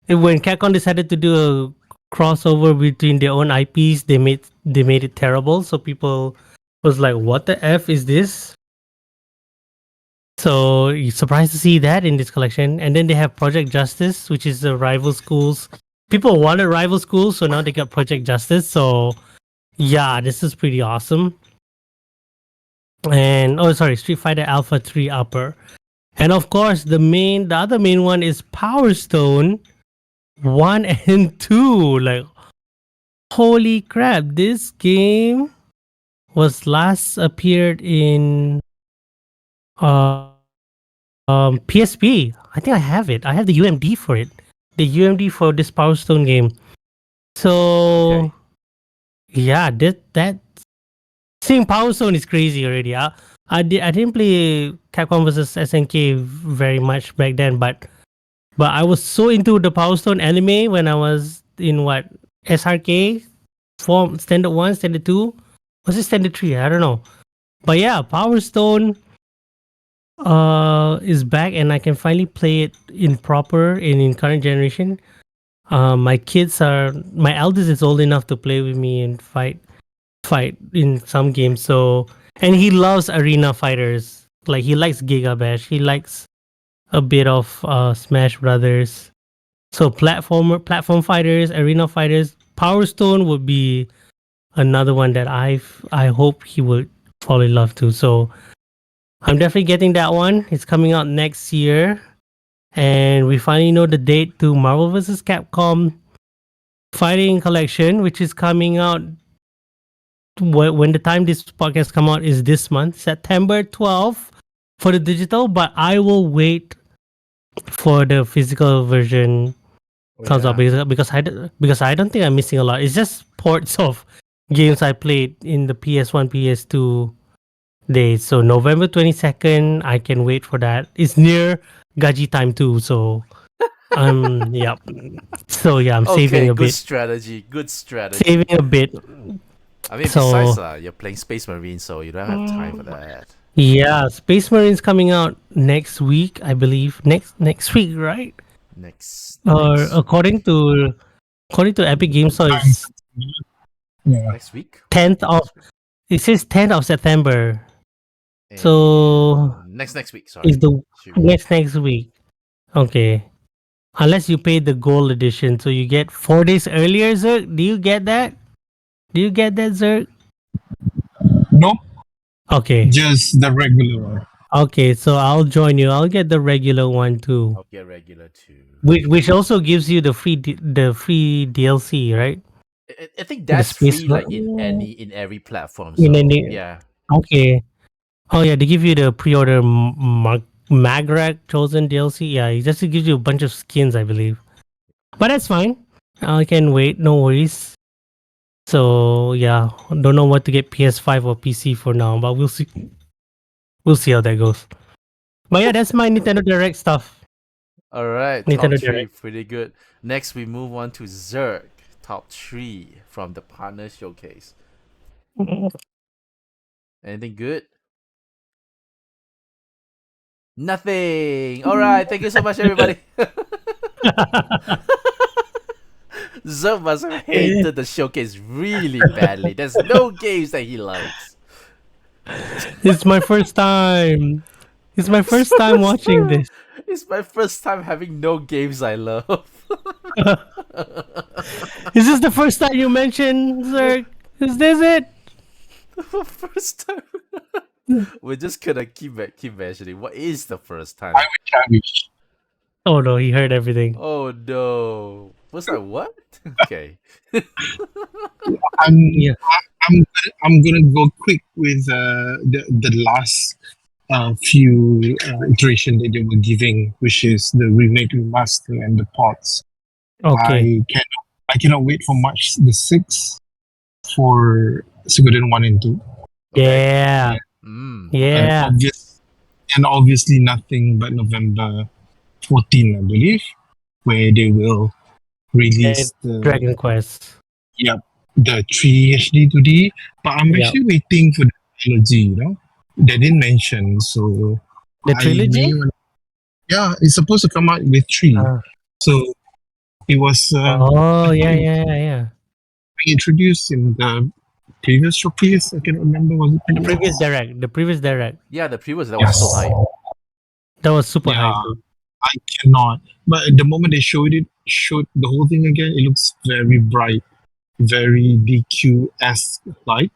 When Capcom decided to do a crossover between their own IPs, they made it terrible. So people was like, "What the f is this?" So you're surprised to see that in this collection. And then they have Project Justice, which is the rival schools. People wanted rival schools, so now they got Project Justice. So yeah, this is pretty awesome. And oh, sorry, Street Fighter Alpha 3 Upper. And of course, the other main one is Power Stone 1 and 2. Like, holy crap, this game was last appeared in PSP. I think I have it. I have the UMD for it. The UMD for this Power Stone game. So Okay. yeah, that seeing Power Stone is crazy already. I didn't play Capcom versus SNK very much back then, but I was so into the Power Stone anime when I was in what SRK form standard 1, standard 2, was it standard 3? I don't know. But yeah, Power Stone is back and I can finally play it in proper in current generation. My eldest is old enough to play with me and fight in some games. So and he loves arena fighters. Like he likes Giga Bash. He likes a bit of Smash Brothers. So platform fighters, arena fighters, Power Stone would be another one that I hope he would fall in love to. So I'm definitely getting that one. It's coming out next year. And we finally know the date to Marvel vs. Capcom Fighting Collection, which is coming out when the time this podcast come out is this month, September 12th for the digital, but I will wait for the physical version comes out because I don't think I'm missing a lot. It's just ports of games I played in the PS1, PS2 days. So November 22nd, I can wait for that. It's near Gaji time too, so yeah. So yeah, I'm saving a good bit. strategy. Good strategy. Saving a bit. I mean, So- besides, you're playing Space Marine, so you don't have time for that. Yeah, Space Marines coming out next week, I believe. Next week, right? Next According to Epic Games Store, it's Yeah. next week. 10th of it says 10th of September. So Next week. Sorry. is the Should be- next week. Okay. Unless you pay the gold edition, so you get 4 days earlier, Zerg. Do you get that? Do you get that, Zerg? Nope, Okay. just the regular one. Okay, so I'll join you. I'll get the regular one too. I'll get regular too. Which also gives you the free DLC, right? I think that's Space free, like Marine. in every platform. In So, any- yeah. Okay. Oh yeah, they give you the pre-order mark Magrak Chosen DLC. Yeah, he just gives you a bunch of skins, I believe. But that's fine. I can wait. No worries. So yeah, don't know what to get PS5 or PC for now, but we'll see. We'll see how that goes. But yeah, that's my Nintendo Direct stuff. All right, top Nintendo three, Direct. pretty good. Next, we move on to Zerg, top three from the partner showcase. Anything good? Nothing. All right, thank you so much, everybody. Zerg must have hated the showcase really badly. There's no games that he likes. It's my first time. It's my first time watching this. It's my first time having no games I love. Is this the first time you mentioned, Zerg? Is this it? First time. We're just gonna keep mentioning. What is the first time? I wish. Oh no, he heard everything. Oh no. Was that what? Okay. I'm Yeah. I'm gonna go quick with the last few iteration that they were giving, which is the remake, remaster, and the ports. Okay. I cannot wait for March the 6th for Suikoden 1 and 2. Okay. Yeah. Mm. Yeah. And obviously nothing but November 14, I believe, where they will release Dragon Quest. the 3 HD 2D. But I'm Yep. actually waiting for the trilogy, They didn't mention, so The I trilogy? yeah, it's supposed to come out with 3. Uh, So it was oh yeah. introduced in the previous showcase. I cannot remember, was it The previous direct. The previous direct. Yeah, the previous that was so hype. That was super Yeah. hype. I cannot. But the moment they showed the whole thing again, it looks very bright, very DQ-esque like.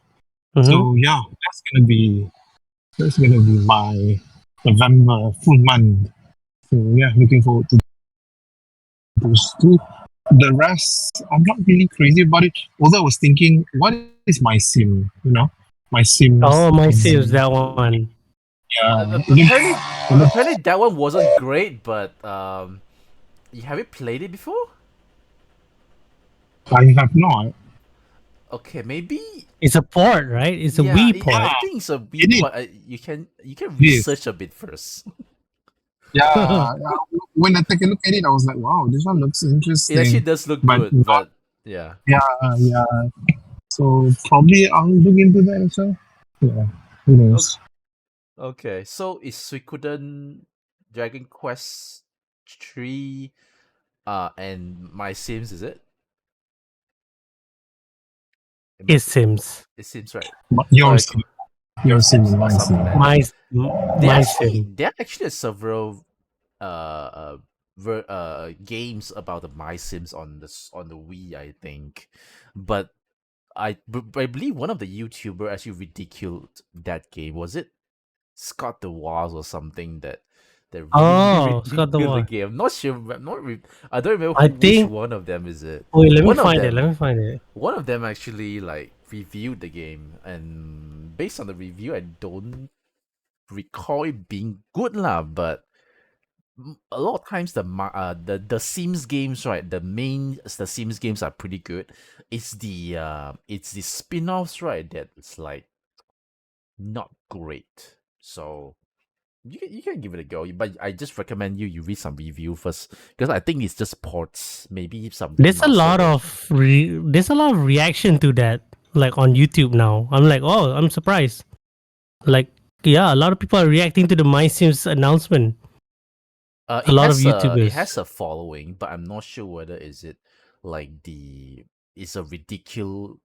Mhm. So yeah, that's gonna be my November full month. So yeah, looking forward to those two. The rest, I'm not really crazy about it. Although I was thinking, what is my sim? My sim. Oh, my Sims, that one. Yeah. Apparently that one wasn't great, but you have you played it before? I have not. Okay, maybe. It's a port, right? It's a Yeah, Wii yeah, port. I think it's a Wii It is. port. You can is. research a bit first. Yeah. When I take a look at it, I was like, wow, this one looks It interesting. actually does look But good, but yeah. Yeah. So probably I'll look into that as well. Yeah. Who knows? Okay, so is Suikoden, Dragon Quest 3, and My Sims, is it? It Sims. It seems right. But Your Alright, sim. Your sim and or my something sim. like that. My Sim. There are actually several games about the My Sims on the Wii, I think, but I believe one of the YouTuber actually ridiculed that game. Was it Scott the Wars or something that really Oh, Scott the ridiculed the War. game? I'm not sure. I don't remember I which think. one of them is it. Wait, let me One of find it. them. Let me find it. One of them actually like reviewed the game, and based on the review, I don't recall it being good lah. But a lot of times the Sims games, right? The Sims games are pretty good. It's the spin-offs, right? That's like not great. So you can give it a go, but I just recommend you read some review first because I think it's just ports, maybe some. There's a lot remaster of there's a lot of reaction to that, like on YouTube now. I'm like, oh, I'm surprised. Like, yeah, a lot of people are reacting to the My Sims announcement. It lot of has it YouTubers. has a following, but I'm not sure whether is it like it's a ridiculous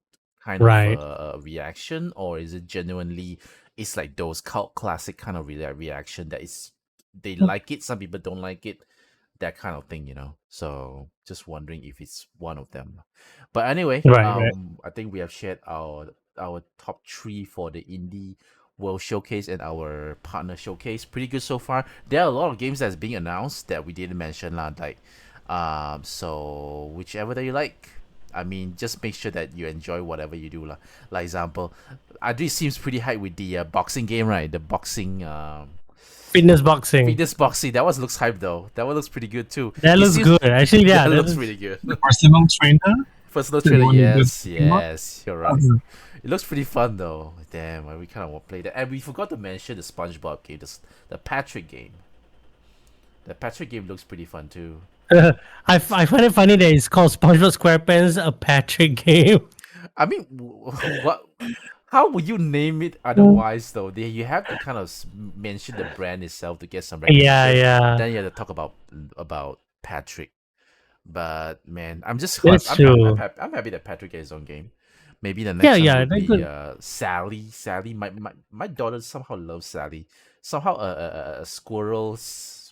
kind Right. of reaction, or is it genuinely it's like those cult classic kind of reaction that is they like it, some people don't like it, that kind of thing. So just wondering if it's one of them. But anyway, Right. I think we have shared our top three for the indie World Showcase and our partner showcase. Pretty good so far. There are a lot of games that's being announced that we didn't mention lah. Like, so whichever that you like. I mean, just make sure that you enjoy whatever you do lah. Like example, Adri seems pretty hyped with the boxing game, right? The boxing Fitness boxing. Fitness boxing. That one looks hype though. That one looks pretty good too. That It looks seems- good. Actually, yeah, that looks looks- really good. Personal trainer. Personal The trainer, one you yes, just came up? yes, you're right. Mhm. It looks pretty fun though. Damn, we kind of want to play that. And we forgot to mention the SpongeBob game, the Patrick game. The Patrick game looks pretty fun too. I find it funny that it's called SpongeBob SquarePants a Patrick game. I mean, what? How would you name it otherwise though? You have to kind of mention the brand itself to get some recognition. Yeah. Then you have to talk about Patrick. But man, I'm just That's true. I'm happy that Patrick gets his own game. Maybe the next Yeah, one yeah, would they're be good. Sally. Sally, my daughter somehow loves Sally. Somehow a squirrel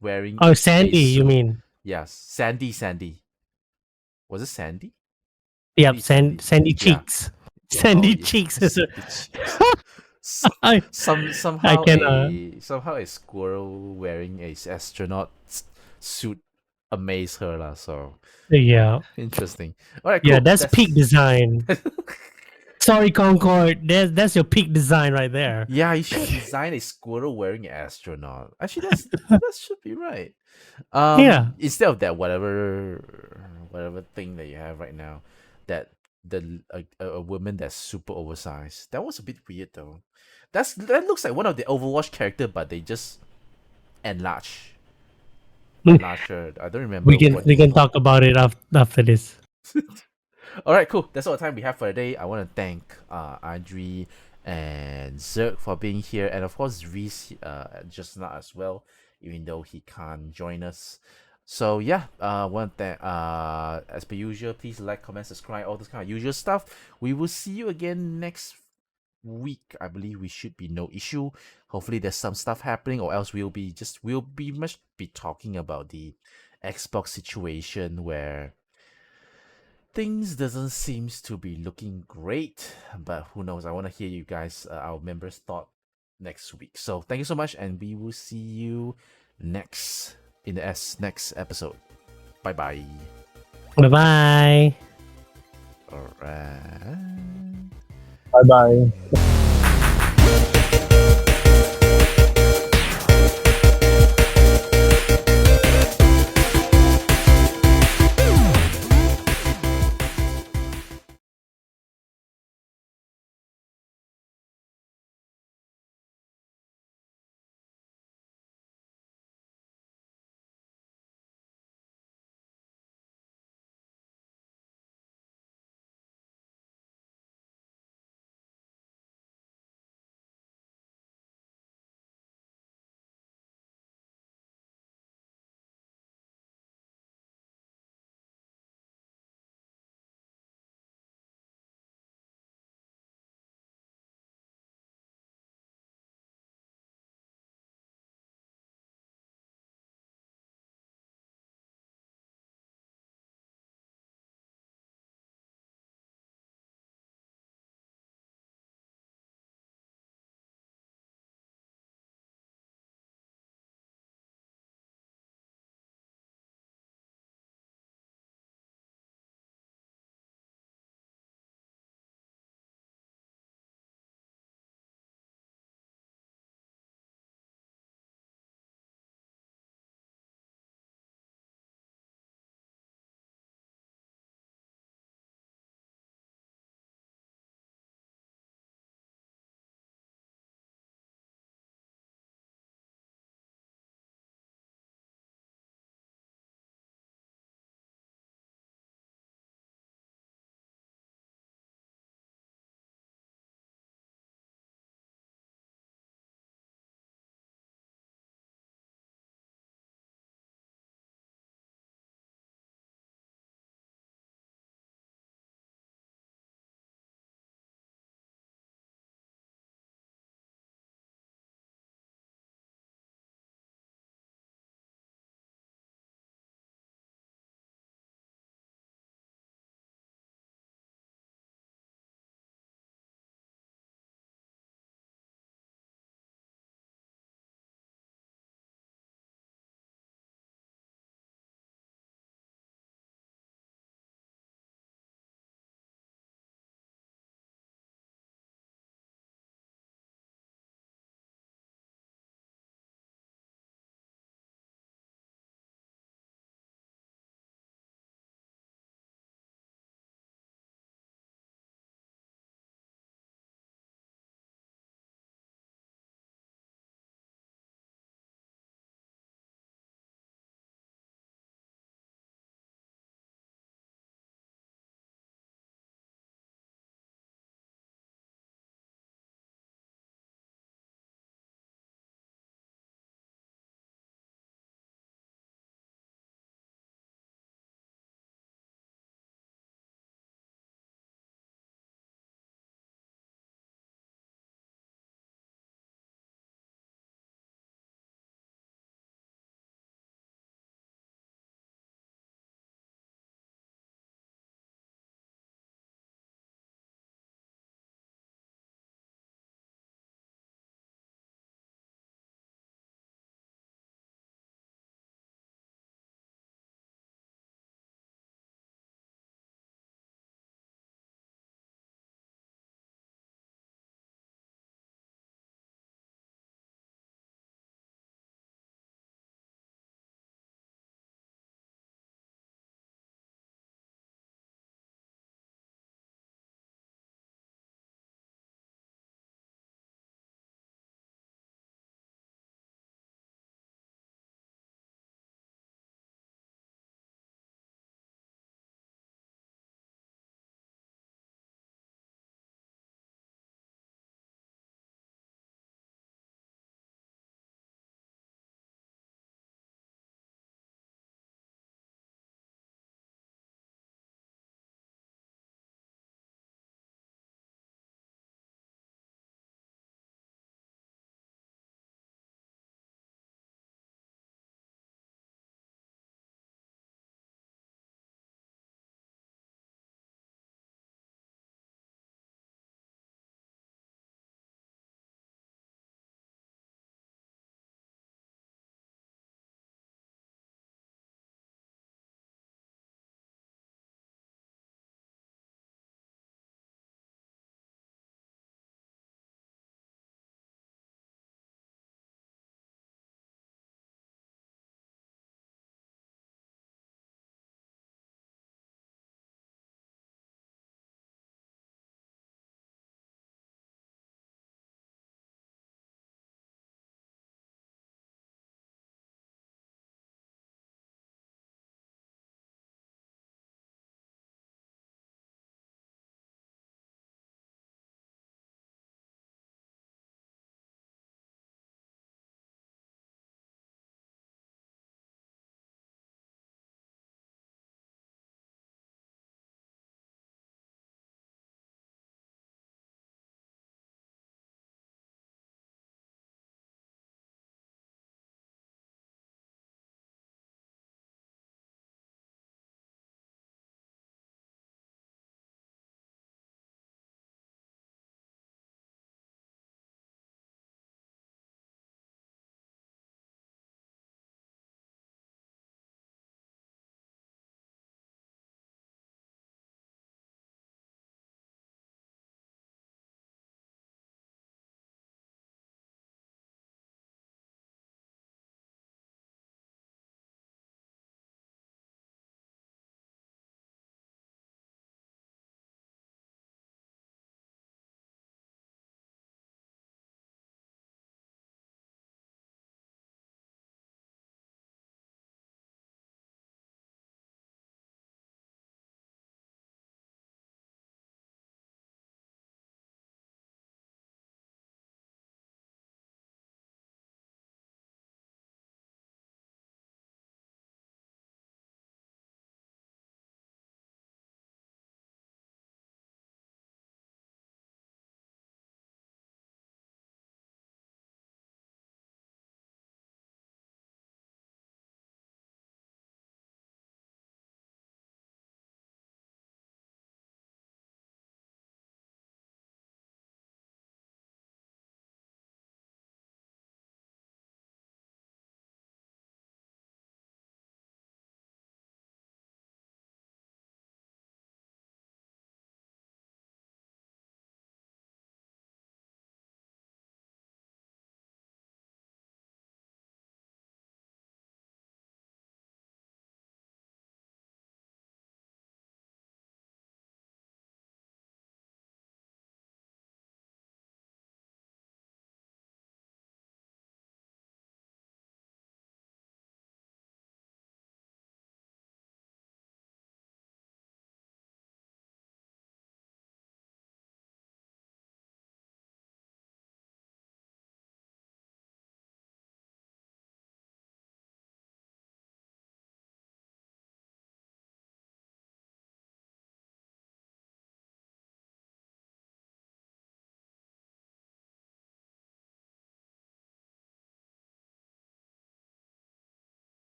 wearing Oh, a Sandy, you spacesuit. mean? Yes, Sandy. Was it Sandy? Yep, Maybe Sandy. Sandy Yeah. Cheeks. Yeah, Sandy yeah, Cheeks is Sandy Cheeks. I Somehow can, a squirrel wearing a astronaut suit amazed her lah. So yeah. interesting. All right, cool. Yeah, that's peak design. Sorry, Concord. That's your peak design right there. Yeah, you should design a squirrel wearing an astronaut. Actually, that should be right. Yeah. Instead of that whatever thing that you have right now, that a woman that's super oversized. That was a bit weird though. That looks like one of the Overwatch character, but they just enlarge her. I don't remember. We can talk about it after this. All right, cool. That's all the time we have for today. I want to thank Audrey and Zergg for being here, and of course Reese just now as well, even though he can't join us. So yeah, want to thank, as per usual, please like, comment, subscribe, all this kind of usual stuff. We will see you again next week. I believe we should be no issue. Hopefully there's some stuff happening, or else we'll be talking about the Xbox situation where things doesn't seems to be looking great, but who knows? I want to hear you guys, our members' thought next week. So thank you so much, and we will see you next episode. Bye bye. Bye bye. All right. Bye bye.